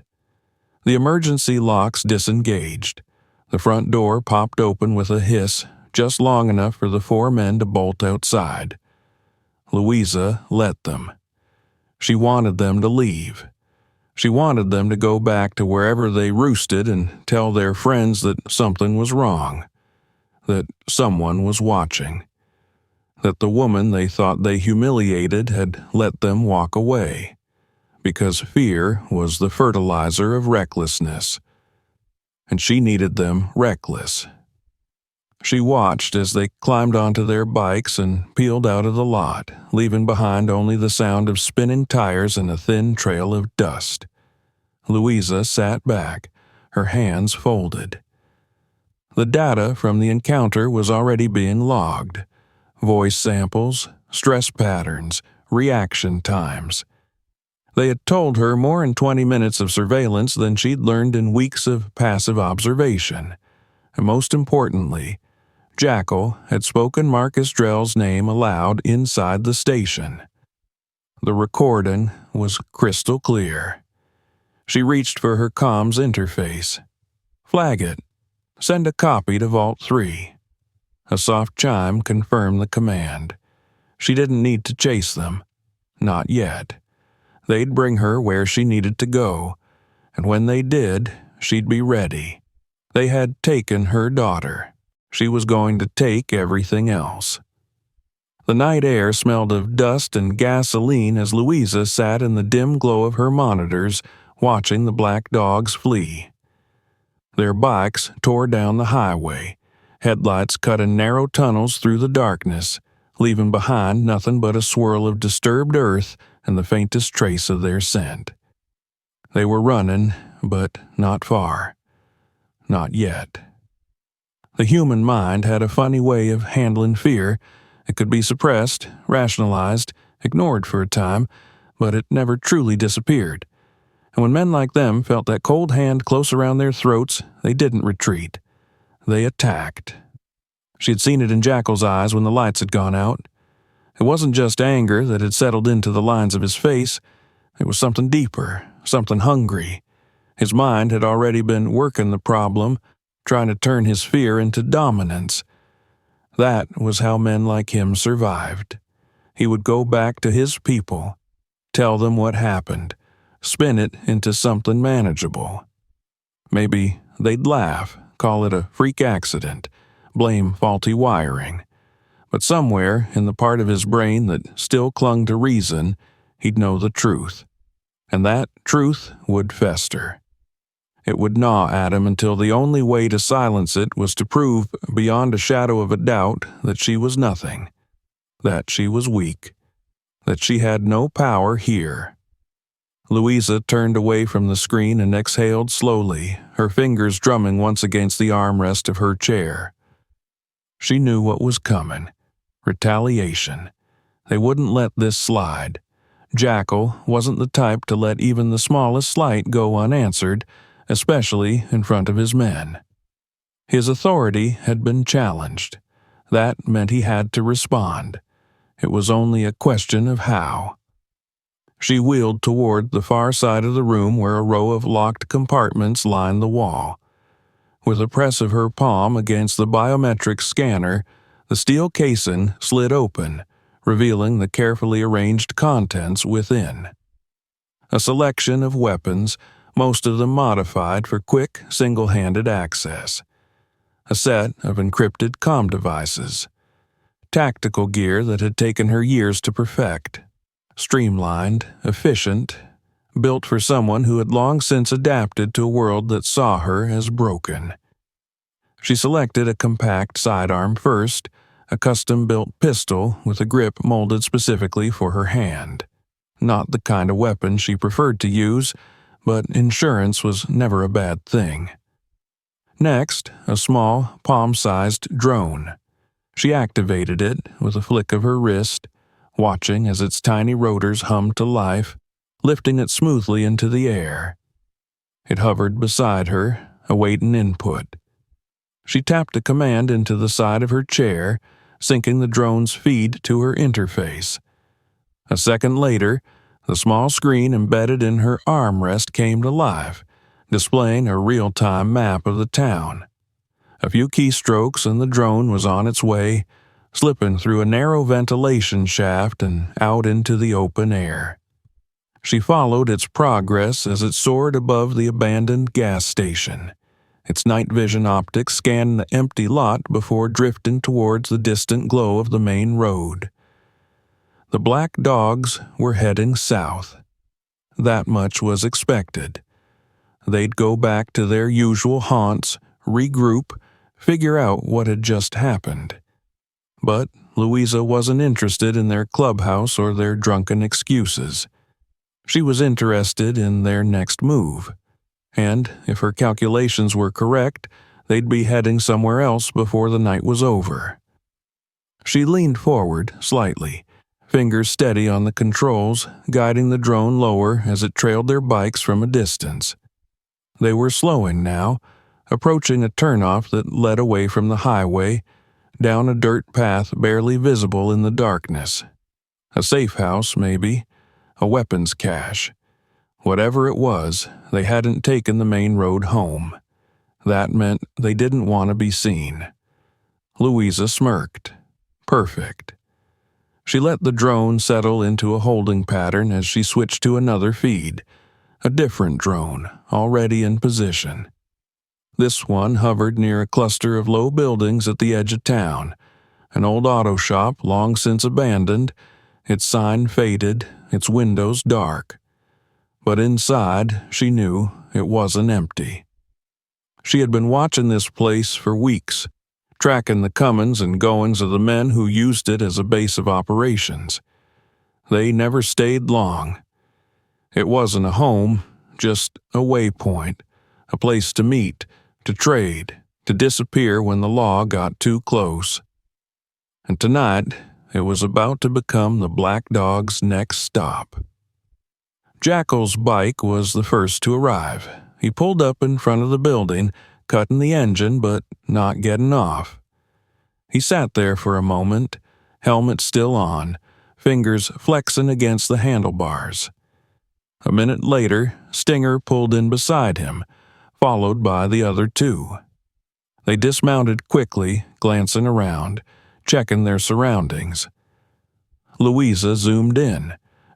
The emergency locks disengaged. The front door popped open with a hiss, just long enough for the four men to bolt outside. Louisa let them. She wanted them to leave. She wanted them to go back to wherever they roosted and tell their friends that something was wrong, that someone was watching, that the woman they thought they humiliated had let them walk away, because fear was the fertilizer of recklessness, and she needed them reckless. She watched as they climbed onto their bikes and peeled out of the lot, leaving behind only the sound of spinning tires and a thin trail of dust. Louisa sat back, her hands folded. The data from the encounter was already being logged. Voice samples, stress patterns, reaction times. They had told her more in 20 minutes of surveillance than she'd learned in weeks of passive observation. And most importantly, Jackal had spoken Marcus Drell's name aloud inside the station. The recording was crystal clear. She reached for her comms interface. "Flag it. Send a copy to Vault 3. A soft chime confirmed the command. She didn't need to chase them. Not yet. They'd bring her where she needed to go, and when they did, she'd be ready. They had taken her daughter. She was going to take everything else. The night air smelled of dust and gasoline as Louisa sat in the dim glow of her monitors, watching the black dogs flee. Their bikes tore down the highway, headlights cutting narrow tunnels through the darkness, leaving behind nothing but a swirl of disturbed earth and the faintest trace of their scent. They were running, but not far. Not yet. The human mind had a funny way of handling fear. It could be suppressed, rationalized, ignored for a time, but it never truly disappeared. And when men like them felt that cold hand close around their throats, they didn't retreat. They attacked. She had seen it in Jackal's eyes when the lights had gone out. It wasn't just anger that had settled into the lines of his face. It was something deeper, something hungry. His mind had already been working the problem, trying to turn his fear into dominance. That was how men like him survived. He would go back to his people, tell them what happened, spin it into something manageable. Maybe they'd laugh, call it a freak accident, blame faulty wiring. But somewhere in the part of his brain that still clung to reason, he'd know the truth. And that truth would fester. It would gnaw at him until the only way to silence it was to prove beyond a shadow of a doubt that she was nothing, that she was weak, that she had no power here. Louisa turned away from the screen and exhaled slowly, her fingers drumming once against the armrest of her chair. She knew what was coming. Retaliation. They wouldn't let this slide. Jackal wasn't the type to let even the smallest slight go unanswered, especially in front of his men. His authority had been challenged. That meant he had to respond. It was only a question of how. She wheeled toward the far side of the room where a row of locked compartments lined the wall. With a press of her palm against the biometric scanner, the steel casing slid open, revealing the carefully arranged contents within. A selection of weapons, most of them modified for quick, single-handed access. A set of encrypted comm devices. Tactical gear that had taken her years to perfect. Streamlined, efficient, built for someone who had long since adapted to a world that saw her as broken. She selected a compact sidearm first, a custom-built pistol with a grip molded specifically for her hand. Not the kind of weapon she preferred to use, but insurance was never a bad thing. Next, a small, palm-sized drone. She activated it with a flick of her wrist, watching as its tiny rotors hummed to life, lifting it smoothly into the air. It hovered beside her, awaiting input. She tapped a command into the side of her chair, syncing the drone's feed to her interface. A second later, the small screen embedded in her armrest came to life, displaying a real-time map of the town. A few keystrokes and the drone was on its way, slipping through a narrow ventilation shaft and out into the open air. She followed its progress as it soared above the abandoned gas station. Its night vision optics scanned the empty lot before drifting towards the distant glow of the main road. The black dogs were heading south. That much was expected. They'd go back to their usual haunts, regroup, figure out what had just happened. But Louisa wasn't interested in their clubhouse or their drunken excuses. She was interested in their next move. And if her calculations were correct, they'd be heading somewhere else before the night was over. She leaned forward slightly, fingers steady on the controls, guiding the drone lower as it trailed their bikes from a distance. They were slowing now, approaching a turnoff that led away from the highway, down a dirt path barely visible in the darkness. A safe house, maybe, a weapons cache. Whatever it was, they hadn't taken the main road home. That meant they didn't want to be seen. Louisa smirked. Perfect. She let the drone settle into a holding pattern as she switched to another feed, a different drone, already in position. This one hovered near a cluster of low buildings at the edge of town, an old auto shop long since abandoned, its sign faded, its windows dark. But inside, she knew it wasn't empty. She had been watching this place for weeks, tracking the comings and goings of the men who used it as a base of operations. They never stayed long. It wasn't a home, just a waypoint, a place to meet, to trade, to disappear when the law got too close. And tonight, it was about to become the Black Dog's next stop. Jackal's bike was the first to arrive. He pulled up in front of the building, cutting the engine but not getting off. He sat there for a moment, helmet still on, fingers flexing against the handlebars. A minute later, Stinger pulled in beside him, followed by the other two. They dismounted quickly, glancing around, checking their surroundings. Louisa zoomed in.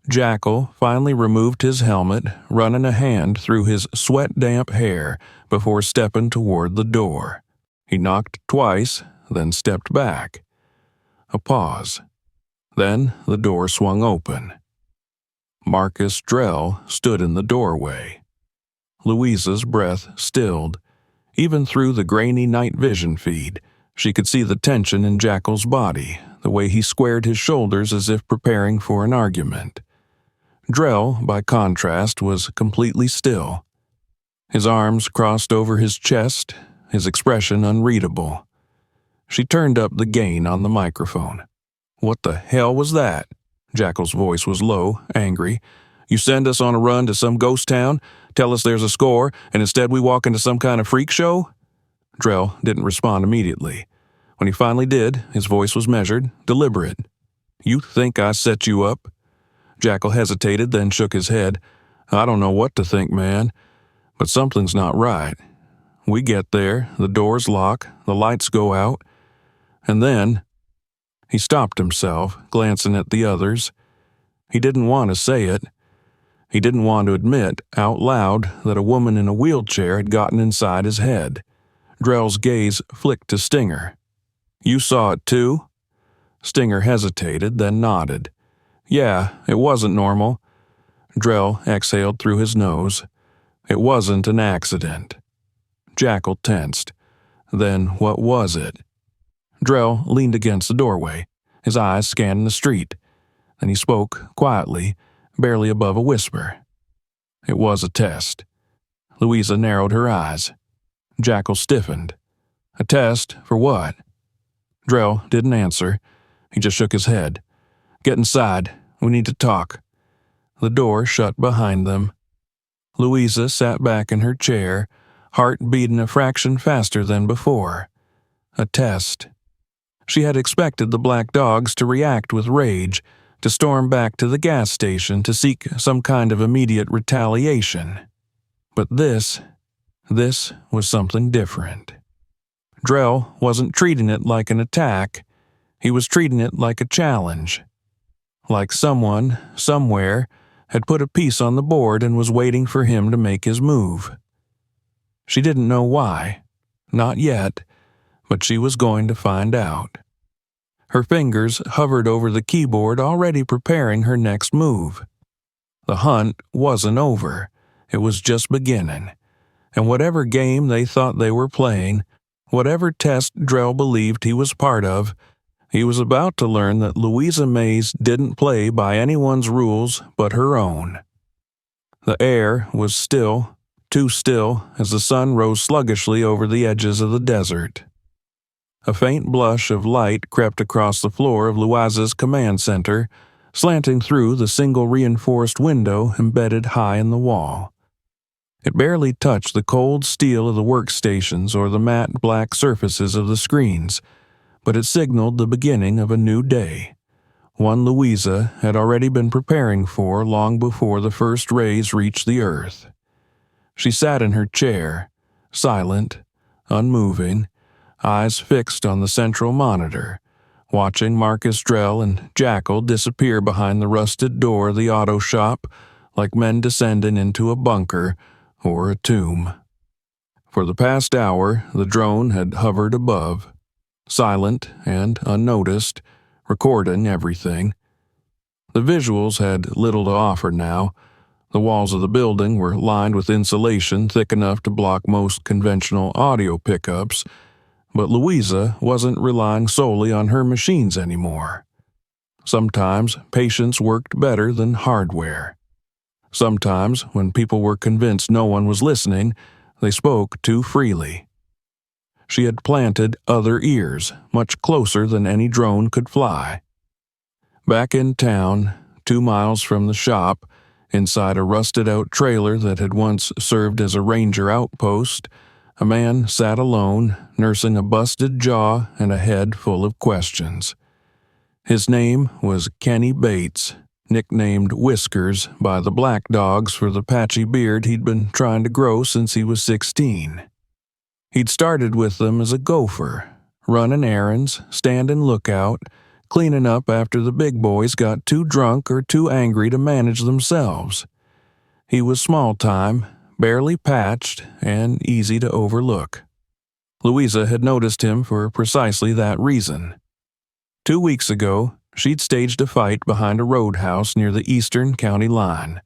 Jackal finally removed his helmet, running a hand through his sweat-damp hair before stepping toward the door. He knocked twice, then stepped back. A pause. Then the door swung open. Marcus Drell stood in the doorway. Louisa's breath stilled. Even through the grainy night vision feed, she could see the tension in Jackal's body, the way he squared his shoulders as if preparing for an argument. Drell, by contrast, was completely still. His arms crossed over his chest, his expression unreadable. She turned up the gain on the microphone. "What the hell was that?" Jackal's voice was low, angry. "You send us on a run to some ghost town, tell us there's a score, and instead we walk into some kind of freak show?" Drell didn't respond immediately. When he finally did, his voice was measured, deliberate. "You think I set you up?" Jackal hesitated, then shook his head. "I don't know what to think, man, but something's not right. We get there, the doors lock, the lights go out, and then—" He stopped himself, glancing at the others. He didn't want to say it. He didn't want to admit out loud that a woman in a wheelchair had gotten inside his head. Drell's gaze flicked to Stinger. "You saw it too?" Stinger hesitated, then nodded. "Yeah, it wasn't normal." Drell exhaled through his nose. "It wasn't an accident." Jackal tensed. Then what was it? Drell leaned against the doorway, his eyes scanning the street. Then he spoke quietly, barely above a whisper. "It was a test." Louisa narrowed her eyes. Jackal stiffened. "A test for what?" Drell didn't answer. He just shook his head. "Get inside. We need to talk." The door shut behind them. Louisa sat back in her chair, heart beating a fraction faster than before. A test. She had expected the black dogs to react with rage, to storm back to the gas station to seek some kind of immediate retaliation. But this was something different. Drell wasn't treating it like an attack. He was treating it like a challenge. Like someone, somewhere, had put a piece on the board and was waiting for him to make his move. She didn't know why. Not yet, but she was going to find out. Her fingers hovered over the keyboard, already preparing her next move. The hunt wasn't over. It was just beginning. And whatever game they thought they were playing, whatever test Drell believed he was part of, he was about to learn that Louisa Mays didn't play by anyone's rules but her own. The air was still, too still, as the sun rose sluggishly over the edges of the desert. A faint blush of light crept across the floor of Louisa's command center, slanting through the single reinforced window embedded high in the wall. It barely touched the cold steel of the workstations or the matte black surfaces of the screens, but it signaled the beginning of a new day, one Louisa had already been preparing for long before the first rays reached the earth. She sat in her chair, silent, unmoving, eyes fixed on the central monitor, watching Marcus Drell and Jackal disappear behind the rusted door of the auto shop like men descending into a bunker or a tomb. For the past hour, the drone had hovered above, silent and unnoticed, recording everything. The visuals had little to offer now. The walls of the building were lined with insulation thick enough to block most conventional audio pickups, but Louisa wasn't relying solely on her machines anymore. Sometimes patience worked better than hardware. Sometimes, when people were convinced no one was listening, they spoke too freely. She had planted other ears, much closer than any drone could fly. Back in town, 2 miles from the shop, inside a rusted-out trailer that had once served as a ranger outpost, a man sat alone, nursing a busted jaw and a head full of questions. His name was Kenny Bates, nicknamed Whiskers by the black dogs for the patchy beard he'd been trying to grow since he was 16. He'd started with them as a gopher, running errands, standing lookout, cleaning up after the big boys got too drunk or too angry to manage themselves. He was small-time, barely patched, and easy to overlook. Louisa had noticed him for precisely that reason. 2 weeks ago, she'd staged a fight behind a roadhouse near the eastern county line.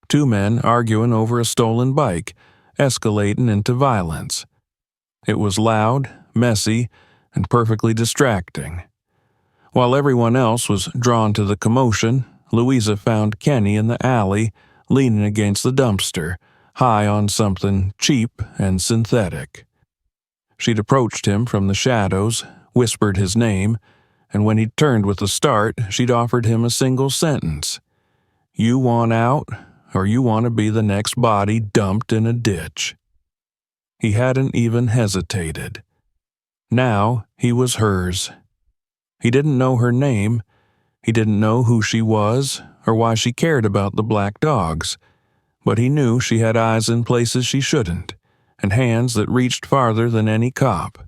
2 men arguing over a stolen bike, escalating into violence. It was loud, messy, and perfectly distracting. While everyone else was drawn to the commotion, Louisa found Kenny in the alley, leaning against the dumpster, high on something cheap and synthetic. She'd approached him from the shadows, whispered his name, and when he'd turned with a start, she'd offered him a single sentence. "You want out, or you want to be the next body dumped in a ditch." He hadn't even hesitated. Now he was hers. He didn't know her name. He didn't know who she was or why she cared about the black dogs, but he knew she had eyes in places she shouldn't, and hands that reached farther than any cop.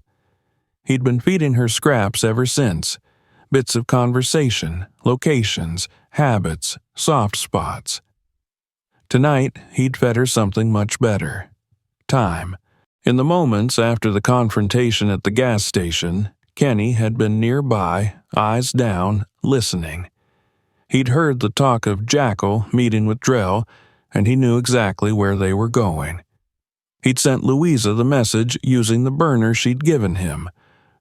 He'd been feeding her scraps ever since, bits of conversation, locations, habits, soft spots. Tonight, he'd fed her something much better. Time. In the moments after the confrontation at the gas station, Kenny had been nearby, eyes down, listening. He'd heard the talk of Jackal meeting with Drell, and he knew exactly where they were going. He'd sent Louisa the message using the burner she'd given him.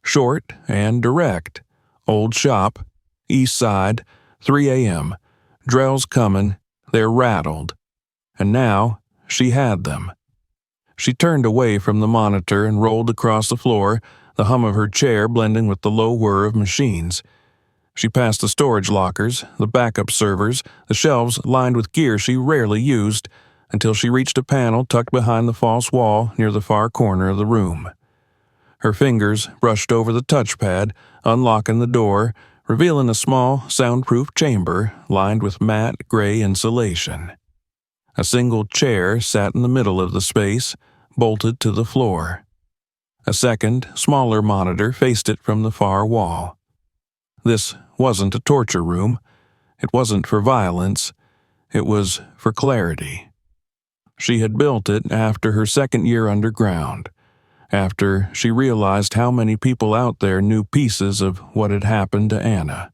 Short and direct. Old shop. East side. 3 a.m. Drell's coming. They're rattled. And now, she had them. She turned away from the monitor and rolled across the floor, the hum of her chair blending with the low whir of machines. She passed the storage lockers, the backup servers, the shelves lined with gear she rarely used, until she reached a panel tucked behind the false wall near the far corner of the room. Her fingers brushed over the touchpad, unlocking the door, revealing a small, soundproof chamber lined with matte gray insulation. A single chair sat in the middle of the space, bolted to the floor. A second, smaller monitor faced it from the far wall. This wasn't a torture room. It wasn't for violence. It was for clarity. She had built it after her second year underground, after she realized how many people out there knew pieces of what had happened to Anna.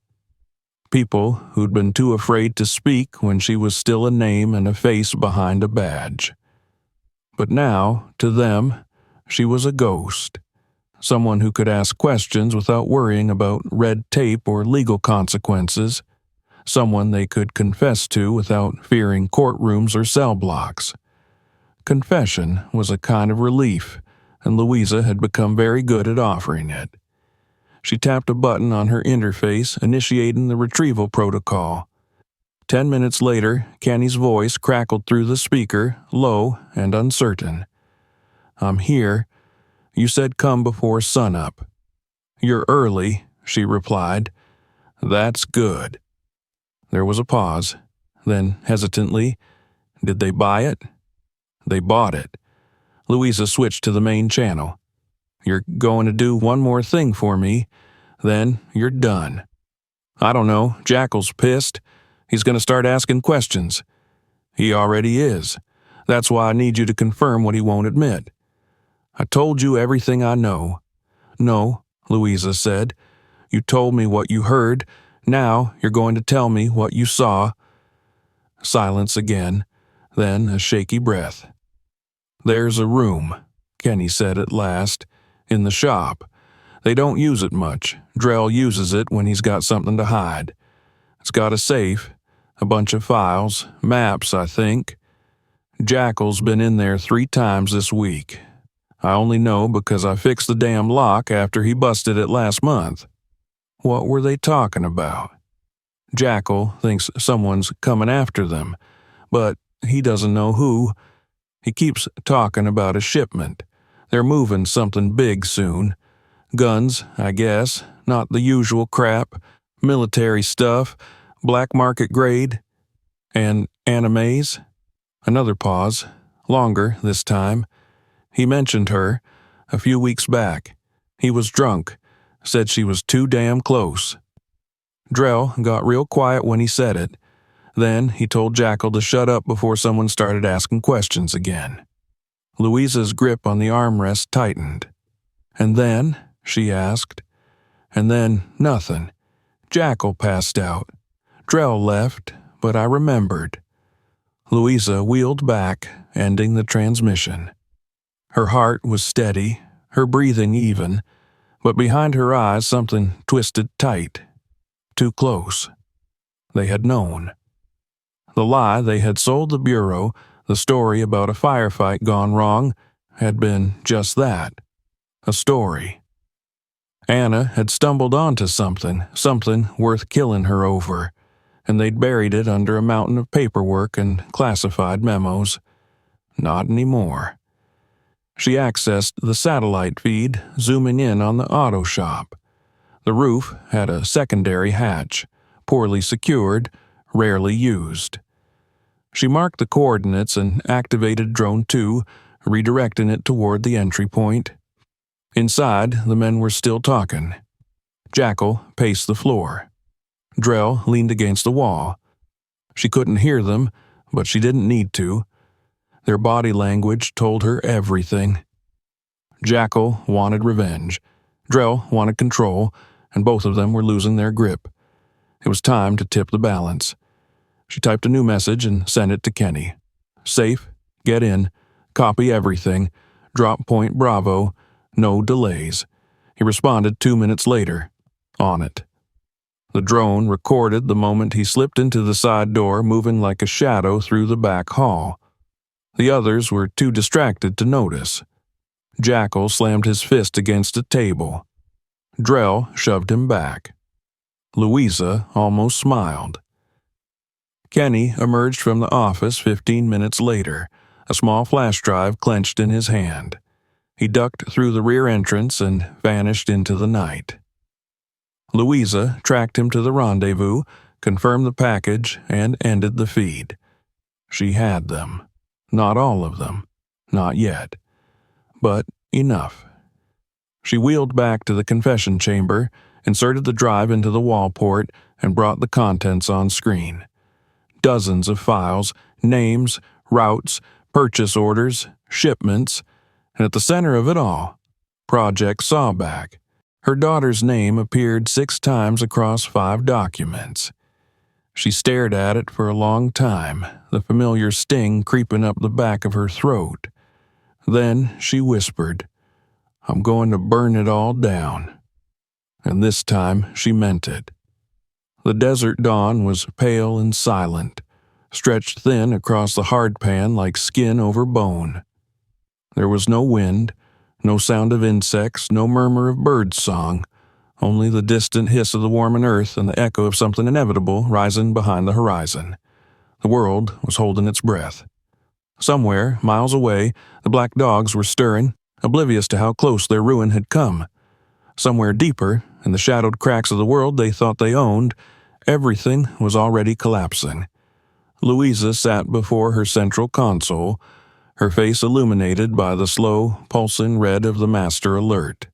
People who'd been too afraid to speak when she was still a name and a face behind a badge. But now, to them, she was a ghost. Someone who could ask questions without worrying about red tape or legal consequences. Someone they could confess to without fearing courtrooms or cell blocks. Confession was a kind of relief, and Louisa had become very good at offering it. She tapped a button on her interface, initiating the retrieval protocol. 10 minutes later, Kenny's voice crackled through the speaker, low and uncertain. "I'm here. You said come before sunup." "You're early," she replied. "That's good." There was a pause. Then, hesitantly, "Did they buy it?" "They bought it." Louisa switched to the main channel. "You're going to do one more thing for me, then you're done." "I don't know. Jackal's pissed. He's going to start asking questions." "He already is. That's why I need you to confirm what he won't admit." "I told you everything I know." "No," Louisa said. "You told me what you heard. Now you're going to tell me what you saw." Silence again, then a shaky breath. "There's a room," Kenny said at last, "in the shop. They don't use it much. Drell uses it when he's got something to hide. It's got a safe, a bunch of files, maps, I think. Jackal's been in there 3 times this week. I only know because I fixed the damn lock after he busted it last month." "What were they talking about?" "Jackal thinks someone's coming after them, but he doesn't know who. He keeps talking about a shipment. They're moving something big soon. Guns, I guess, not the usual crap, military stuff, black market grade, and animes." Another pause, longer this time. "He mentioned her a few weeks back. He was drunk, said she was too damn close. Drell got real quiet when he said it. Then he told Jackal to shut up before someone started asking questions again." Louisa's grip on the armrest tightened. "And then?" she asked. "And then nothing. Jackal passed out. Drell left, but I remembered." Louisa wheeled back, ending the transmission. Her heart was steady, her breathing even, but behind her eyes something twisted tight. Too close. They had known. The lie they had sold the Bureau, the story about a firefight gone wrong, had been just that. A story. Anna had stumbled onto something worth killing her over, and they'd buried it under a mountain of paperwork and classified memos. Not anymore. She accessed the satellite feed, zooming in on the auto shop. The roof had a secondary hatch, poorly secured, rarely used. She marked the coordinates and activated Drone 2, redirecting it toward the entry point. Inside, the men were still talking. Jackal paced the floor. Drell leaned against the wall. She couldn't hear them, but she didn't need to. Their body language told her everything. Jackal wanted revenge. Drell wanted control, and both of them were losing their grip. It was time to tip the balance. She typed a new message and sent it to Kenny. Safe, get in, copy everything, drop point Bravo, no delays. He responded 2 minutes later. On it. The drone recorded the moment he slipped into the side door, moving like a shadow through the back hall. The others were too distracted to notice. Jackal slammed his fist against a table. Drell shoved him back. Louisa almost smiled. Kenny emerged from the office 15 minutes later, a small flash drive clenched in his hand. He ducked through the rear entrance and vanished into the night. Louisa tracked him to the rendezvous, confirmed the package, and ended the feed. She had them. Not all of them. Not yet. But enough. She wheeled back to the confession chamber, inserted the drive into the wall port, and brought the contents on screen. Dozens of files, names, routes, purchase orders, shipments, and at the center of it all, Project Sawback. Her daughter's name appeared 6 times across 5 documents. She stared at it for a long time, the familiar sting creeping up the back of her throat. Then she whispered, "I'm going to burn it all down." And this time she meant it. The desert dawn was pale and silent, stretched thin across the hardpan like skin over bone. There was no wind, no sound of insects, no murmur of birds' song, only the distant hiss of the warming earth and the echo of something inevitable rising behind the horizon. The world was holding its breath. Somewhere, miles away, the black dogs were stirring, oblivious to how close their ruin had come. Somewhere deeper, in the shadowed cracks of the world they thought they owned, everything was already collapsing. Louisa sat before her central console, her face illuminated by the slow, pulsing red of the master alert.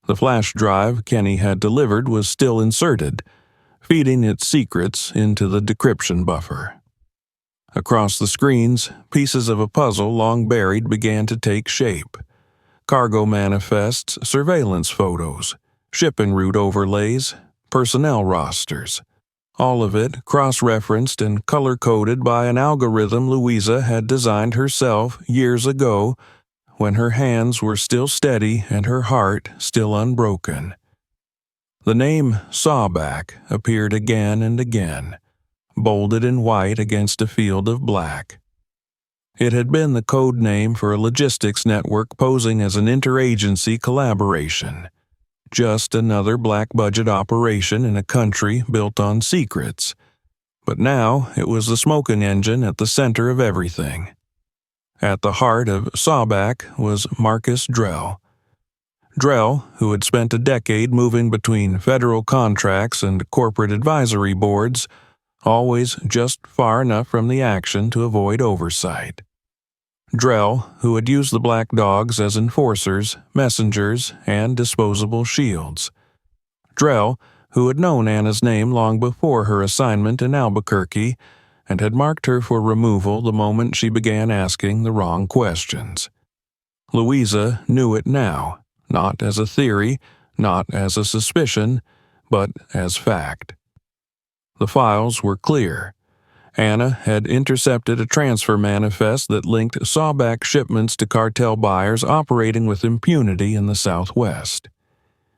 The flash drive Kenny had delivered was still inserted, feeding its secrets into the decryption buffer. Across the screens, pieces of a puzzle long buried began to take shape. Cargo manifests, surveillance photos, shipping route overlays, personnel rosters. All of it cross-referenced and color-coded by an algorithm Louisa had designed herself years ago when her hands were still steady and her heart still unbroken. The name Sawback appeared again and again, bolded in white against a field of black. It had been the code name for a logistics network posing as an interagency collaboration. Just another black-budget operation in a country built on secrets. But now it was the smoking engine at the center of everything. At the heart of Sawback was Marcus Drell. Drell, who had spent a decade moving between federal contracts and corporate advisory boards, always just far enough from the action to avoid oversight. Drell, who had used the black dogs as enforcers, messengers, and disposable shields. Drell, who had known Anna's name long before her assignment in Albuquerque and had marked her for removal the moment she began asking the wrong questions. Louisa knew it now, not as a theory, not as a suspicion, but as fact. The files were clear. Anna had intercepted a transfer manifest that linked Sawback shipments to cartel buyers operating with impunity in the Southwest.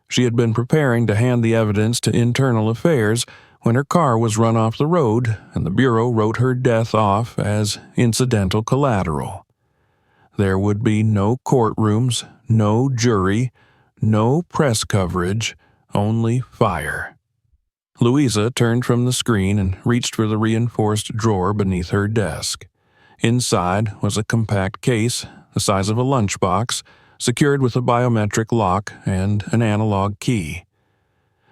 She had been preparing to hand the evidence to Internal Affairs when her car was run off the road and the Bureau wrote her death off as incidental collateral. There would be no courtrooms, no jury, no press coverage, only fire. Louisa turned from the screen and reached for the reinforced drawer beneath her desk. Inside was a compact case, the size of a lunchbox, secured with a biometric lock and an analog key.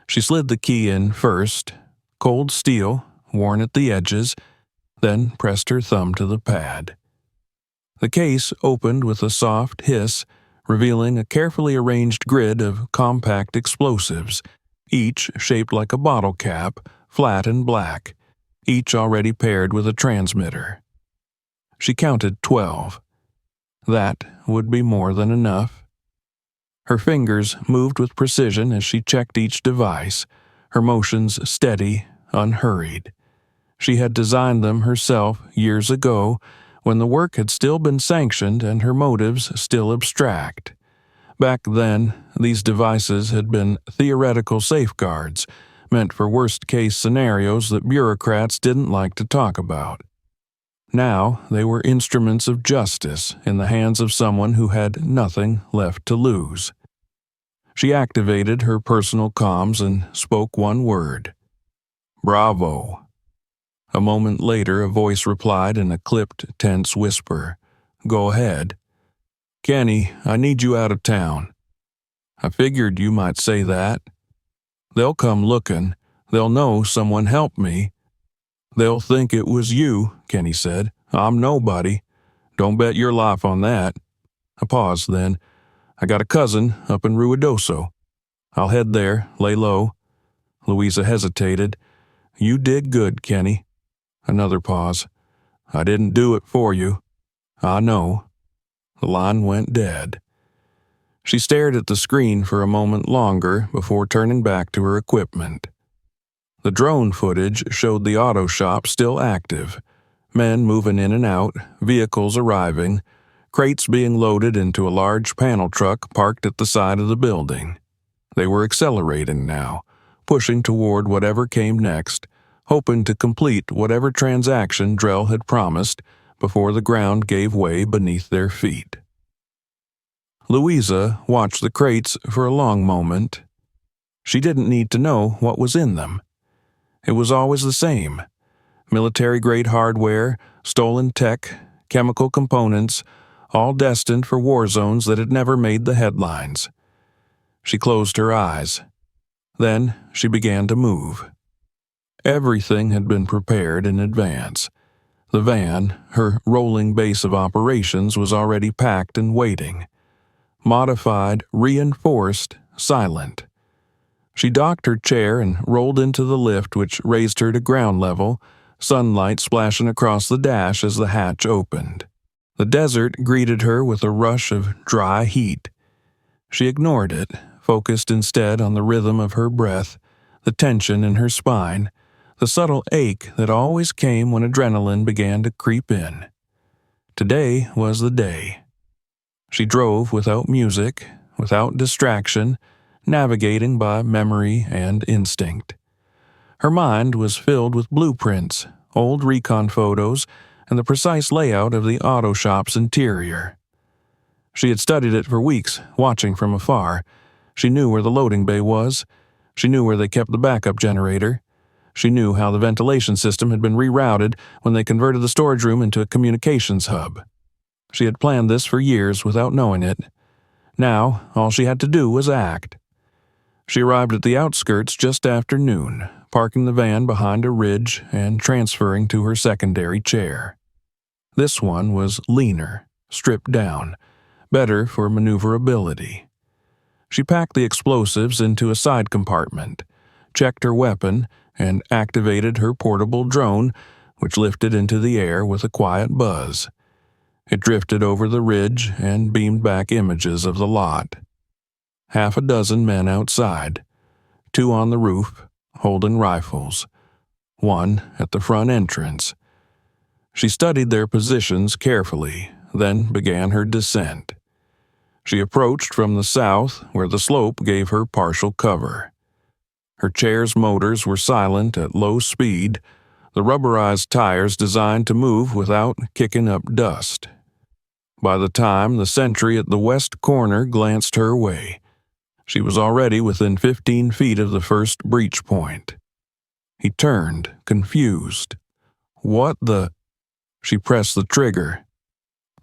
She slid the key in first, cold steel, worn at the edges, then pressed her thumb to the pad. The case opened with a soft hiss, revealing a carefully arranged grid of compact explosives, each shaped like a bottle cap, flat and black, each already paired with a transmitter. She counted 12. That would be more than enough. Her fingers moved with precision as she checked each device, her motions steady, unhurried. She had designed them herself years ago, when the work had still been sanctioned and her motives still abstract. Back then, these devices had been theoretical safeguards, meant for worst-case scenarios that bureaucrats didn't like to talk about. Now, they were instruments of justice in the hands of someone who had nothing left to lose. She activated her personal comms and spoke one word. "Bravo." A moment later, a voice replied in a clipped, tense whisper. "Go ahead." "Kenny, I need you out of town." "I figured you might say that." "They'll come looking. They'll know someone helped me." "They'll think it was you," Kenny said. "I'm nobody. Don't bet your life on that." A pause, then. "I got a cousin up in Ruidoso. I'll head there, lay low." Louisa hesitated. "You did good, Kenny." Another pause. "I didn't do it for you." "I know." The line went dead. She stared at the screen for a moment longer before turning back to her equipment. The drone footage showed the auto shop still active. Men moving in and out, vehicles arriving, crates being loaded into a large panel truck parked at the side of the building. They were accelerating now, pushing toward whatever came next, hoping to complete whatever transaction Drell had promised before the ground gave way beneath their feet. Louisa watched the crates for a long moment. She didn't need to know what was in them. It was always the same. Military-grade hardware, stolen tech, chemical components, all destined for war zones that had never made the headlines. She closed her eyes. Then she began to move. Everything had been prepared in advance. The van, her rolling base of operations, was already packed and waiting. Modified, reinforced, silent. She docked her chair and rolled into the lift, which raised her to ground level, sunlight splashing across the dash as the hatch opened. The desert greeted her with a rush of dry heat. She ignored it, focused instead on the rhythm of her breath, the tension in her spine, the subtle ache that always came when adrenaline began to creep in. Today was the day. She drove without music, without distraction, navigating by memory and instinct. Her mind was filled with blueprints, old recon photos, and the precise layout of the auto shop's interior. She had studied it for weeks, watching from afar. She knew where the loading bay was. She knew where they kept the backup generator. She knew how the ventilation system had been rerouted when they converted the storage room into a communications hub. She had planned this for years without knowing it. Now, all she had to do was act. She arrived at the outskirts just after noon, parking the van behind a ridge and transferring to her secondary chair. This one was leaner, stripped down, better for maneuverability. She packed the explosives into a side compartment, checked her weapon, and activated her portable drone, which lifted into the air with a quiet buzz. It drifted over the ridge and beamed back images of the lot. Half a dozen men outside, 2 on the roof, holding rifles, 1 at the front entrance. She studied their positions carefully, then began her descent. She approached from the south, where the slope gave her partial cover. Her chair's motors were silent at low speed, the rubberized tires designed to move without kicking up dust. By the time the sentry at the west corner glanced her way, she was already within 15 feet of the first breach point. He turned, confused. "What the—" She pressed the trigger.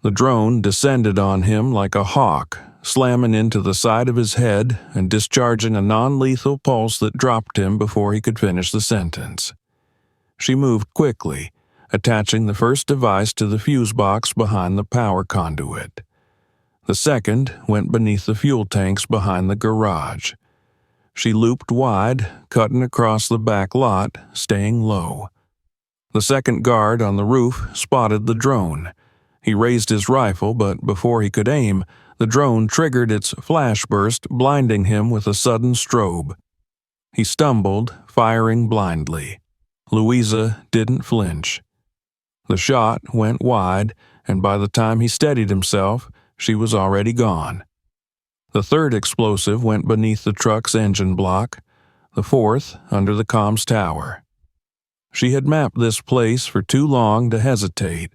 The drone descended on him like a hawk, slamming into the side of his head and discharging a non-lethal pulse that dropped him before he could finish the sentence. She moved quickly, attaching the first device to the fuse box behind the power conduit. The second went beneath the fuel tanks behind the garage. She looped wide, cutting across the back lot, staying low. The second guard on the roof spotted the drone. He raised his rifle, but before he could aim, the drone triggered its flash burst, blinding him with a sudden strobe. He stumbled, firing blindly. Louisa didn't flinch. The shot went wide, and by the time he steadied himself, she was already gone. The third explosive went beneath the truck's engine block, the fourth under the comms tower. She had mapped this place for too long to hesitate.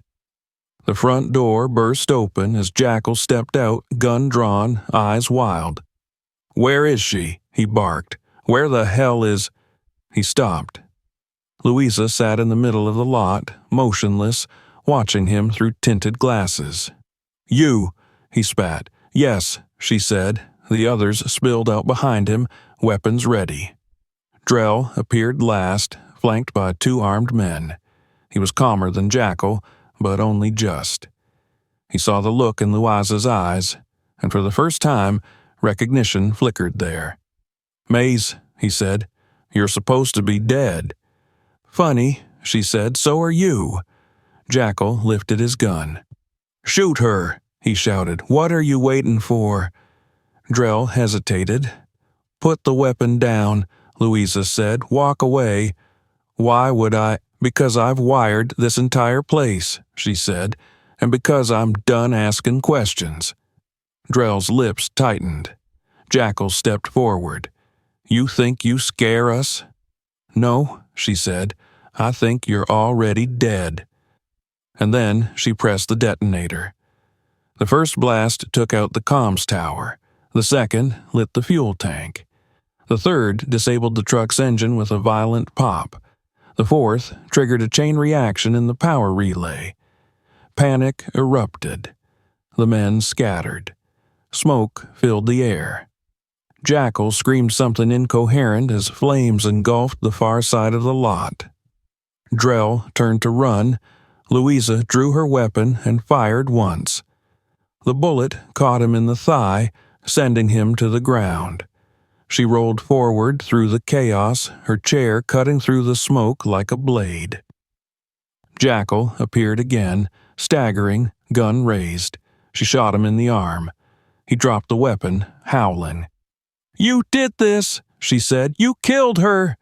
The front door burst open as Jackal stepped out, gun drawn, eyes wild. "Where is she?" he barked. "Where the hell is—" He stopped. Louisa sat in the middle of the lot, motionless, watching him through tinted glasses. "You," he spat. "Yes," she said. The others spilled out behind him, weapons ready. Drell appeared last, flanked by 2 armed men. He was calmer than Jackal, but only just. He saw the look in Louisa's eyes, and for the first time, recognition flickered there. "Maze," he said, "you're supposed to be dead." "Funny," she said, "so are you." Jackal lifted his gun. "Shoot her," he shouted. "What are you waiting for?" Drell hesitated. "Put the weapon down," Louisa said. "Walk away." "Why would I?" "Because I've wired this entire place," she said, "and because I'm done asking questions." Drell's lips tightened. Jackal stepped forward. "You think you scare us?" "No," she said. "I think you're already dead." And then she pressed the detonator. The first blast took out the comms tower. The second lit the fuel tank. The third disabled the truck's engine with a violent pop. The fourth triggered a chain reaction in the power relay. Panic erupted. The men scattered. Smoke filled the air. Jackal screamed something incoherent as flames engulfed the far side of the lot. Drell turned to run. Louisa drew her weapon and fired once. The bullet caught him in the thigh, sending him to the ground. She rolled forward through the chaos, her chair cutting through the smoke like a blade. Jackal appeared again, staggering, gun raised. She shot him in the arm. He dropped the weapon, howling. "You did this," she said. "You killed her."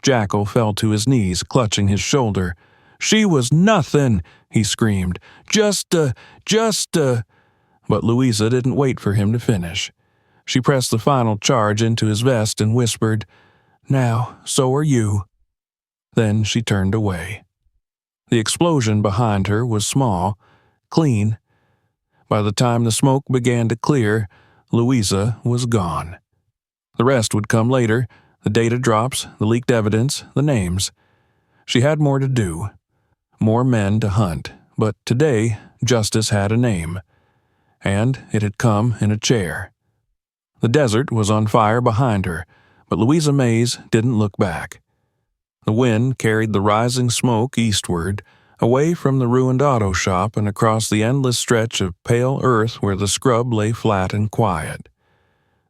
Jackal fell to his knees, clutching his shoulder. "She was nothing," he screamed. Just a... But Louisa didn't wait for him to finish. She pressed the final charge into his vest and whispered, "Now, so are you." Then she turned away. The explosion behind her was small, clean. By the time the smoke began to clear, Louisa was gone. The rest would come later, the data drops, the leaked evidence, the names. She had more to do, more men to hunt, but today justice had a name, and it had come in a chair. The desert was on fire behind her, but Louisa Mays didn't look back. The wind carried the rising smoke eastward, away from the ruined auto shop and across the endless stretch of pale earth where the scrub lay flat and quiet.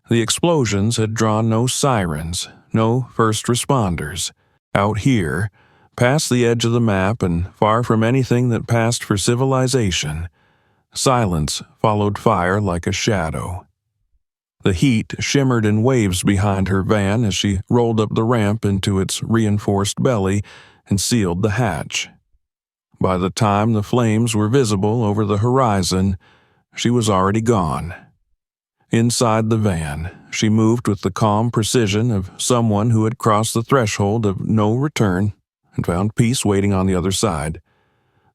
The explosions had drawn no sirens, no first responders. Out here, past the edge of the map and far from anything that passed for civilization, silence followed fire like a shadow. The heat shimmered in waves behind her van as she rolled up the ramp into its reinforced belly and sealed the hatch. By the time the flames were visible over the horizon, she was already gone. Inside the van, she moved with the calm precision of someone who had crossed the threshold of no return and found peace waiting on the other side.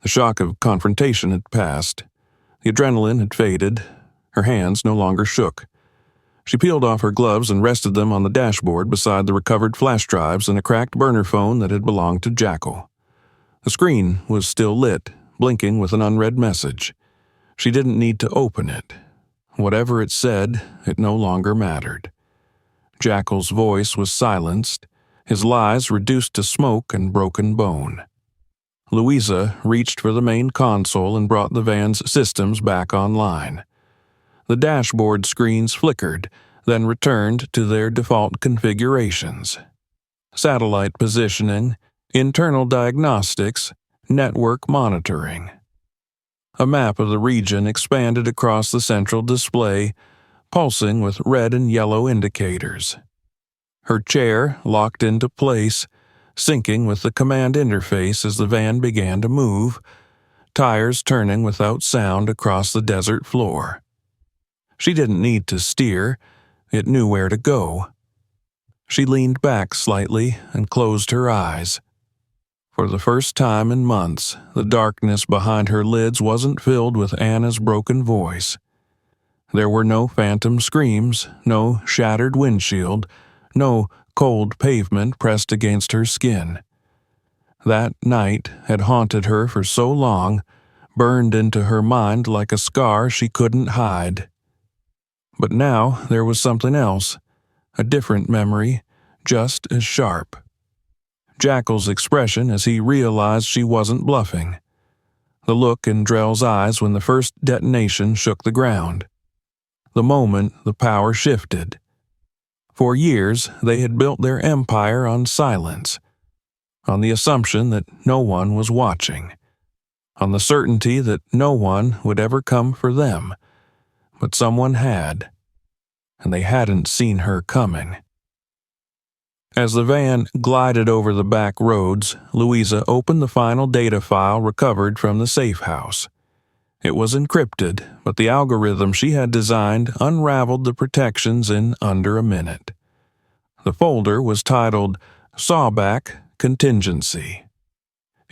The shock of confrontation had passed. The adrenaline had faded. Her hands no longer shook. She peeled off her gloves and rested them on the dashboard beside the recovered flash drives and a cracked burner phone that had belonged to Jackal. The screen was still lit, blinking with an unread message. She didn't need to open it. Whatever it said, it no longer mattered. Jackal's voice was silenced, his lies reduced to smoke and broken bone. Louisa reached for the main console and brought the van's systems back online. The dashboard screens flickered, then returned to their default configurations. Satellite positioning, internal diagnostics, network monitoring. A map of the region expanded across the central display, pulsing with red and yellow indicators. Her chair locked into place, syncing with the command interface as the van began to move, tires turning without sound across the desert floor. She didn't need to steer, it knew where to go. She leaned back slightly and closed her eyes. For the first time in months, the darkness behind her lids wasn't filled with Anna's broken voice. There were no phantom screams, no shattered windshield, no cold pavement pressed against her skin. That night had haunted her for so long, burned into her mind like a scar she couldn't hide. But now there was something else, a different memory, just as sharp. Jackal's expression as he realized she wasn't bluffing. The look in Drell's eyes when the first detonation shook the ground. The moment the power shifted. For years, they had built their empire on silence, on the assumption that no one was watching, on the certainty that no one would ever come for them. But someone had, and they hadn't seen her coming. As the van glided over the back roads, Louisa opened the final data file recovered from the safe house. It was encrypted, but the algorithm she had designed unraveled the protections in under a minute. The folder was titled Sawback Contingency.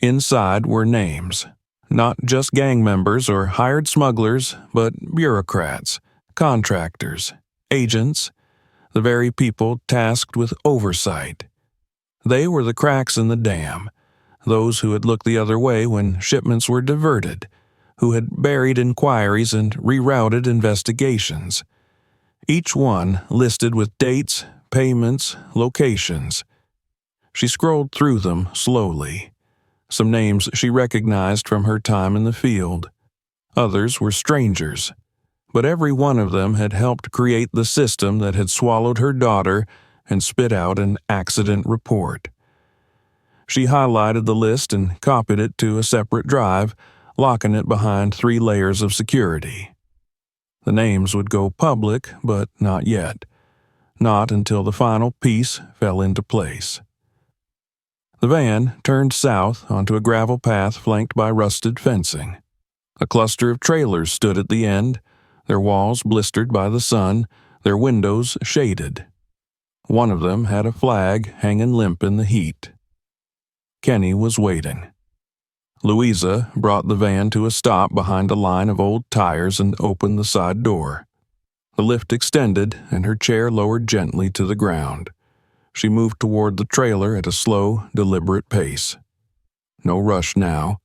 Inside were names, not just gang members or hired smugglers, but bureaucrats, contractors, agents, the very people tasked with oversight. They were the cracks in the dam, those who had looked the other way when shipments were diverted, who had buried inquiries and rerouted investigations. Each one listed with dates, payments, locations. She scrolled through them slowly. Some names she recognized from her time in the field. Others were strangers. But every one of them had helped create the system that had swallowed her daughter and spit out an accident report. She highlighted the list and copied it to a separate drive, locking it behind 3 layers of security. The names would go public, but not yet. Not until the final piece fell into place. The van turned south onto a gravel path flanked by rusted fencing. A cluster of trailers stood at the end, their walls blistered by the sun, their windows shaded. One of them had a flag hanging limp in the heat. Kenny was waiting. Louisa brought the van to a stop behind a line of old tires and opened the side door. The lift extended, and her chair lowered gently to the ground. She moved toward the trailer at a slow, deliberate pace. No rush now,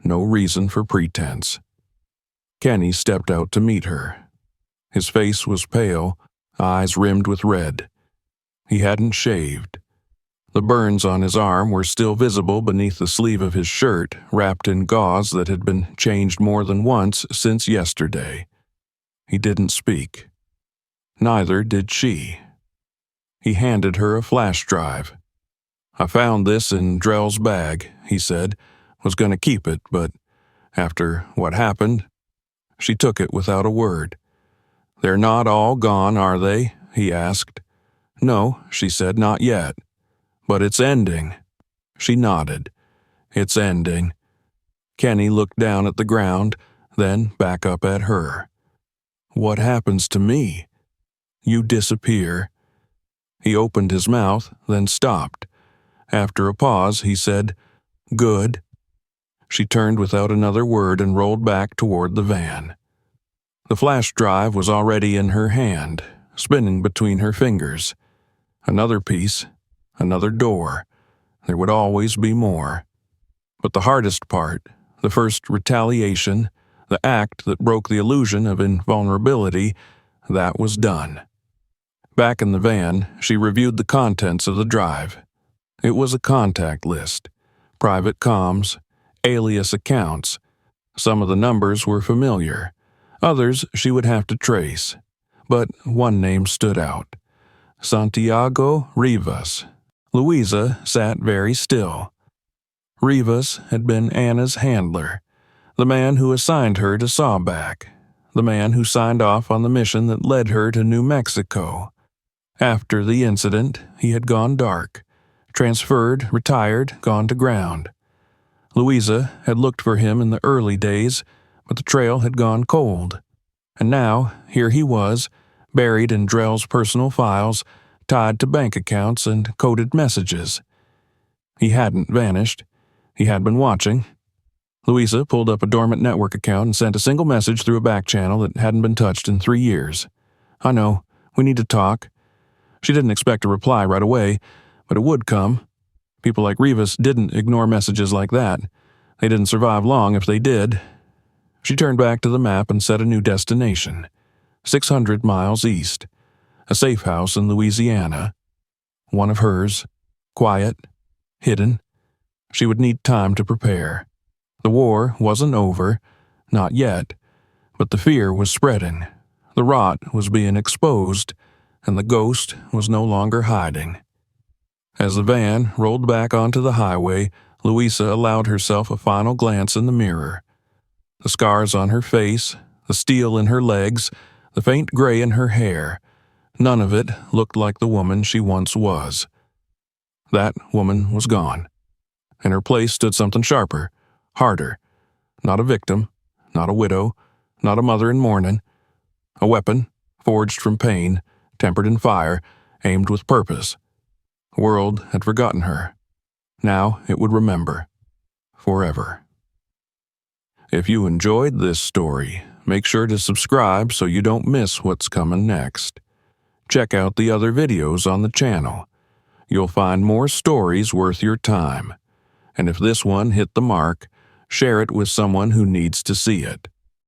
no reason for pretense. Kenny stepped out to meet her. His face was pale, eyes rimmed with red. He hadn't shaved. The burns on his arm were still visible beneath the sleeve of his shirt, wrapped in gauze that had been changed more than once since yesterday. He didn't speak. Neither did she. He handed her a flash drive. "I found this in Drell's bag," he said. "Was going to keep it, but after what happened..." She took it without a word. "They're not all gone, are they?" he asked. "No," she said, "not yet. But it's ending." She nodded. "It's ending." Kenny looked down at the ground, then back up at her. "What happens to me?" "You disappear." He opened his mouth, then stopped. After a pause, he said, "Good." She turned without another word and rolled back toward the van. The flash drive was already in her hand, spinning between her fingers. Another piece, another door. There would always be more. But the hardest part, the first retaliation, The act that broke the illusion of invulnerability, that was done. Back in the van, she reviewed the contents of the drive. It was a contact list, private comms, alias accounts. Some of the numbers were familiar. Others she would have to trace. But one name stood out. Santiago Rivas. Louisa sat very still. Rivas had been Anna's handler, the man who assigned her to Sawback, the man who signed off on the mission that led her to New Mexico. After the incident, he had gone dark, transferred, retired, gone to ground. Louisa had looked for him in the early days, but the trail had gone cold. And now, here he was, buried in Drell's personal files, tied to bank accounts and coded messages. He hadn't vanished. He had been watching. Louisa pulled up a dormant network account and sent a single message through a back channel that hadn't been touched in 3 years. "I know. We need to talk." She didn't expect a reply right away, but it would come. People like Rivas didn't ignore messages like that. They didn't survive long if they did. She turned back to the map and set a new destination. 600 miles east. A safe house in Louisiana. One of hers. Quiet. Hidden. She would need time to prepare. The war wasn't over. Not yet. But the fear was spreading. The rot was being exposed, and the ghost was no longer hiding. As the van rolled back onto the highway, Louisa allowed herself a final glance in the mirror. The scars on her face, the steel in her legs, the faint gray in her hair, none of it looked like the woman she once was. That woman was gone. In her place stood something sharper, harder. Not a victim, not a widow, not a mother in mourning. A weapon, forged from pain, tempered in fire, aimed with purpose. The world had forgotten her. Now it would remember. Forever. If you enjoyed this story, make sure to subscribe so you don't miss what's coming next. Check out the other videos on the channel. You'll find more stories worth your time. And if this one hit the mark, share it with someone who needs to see it.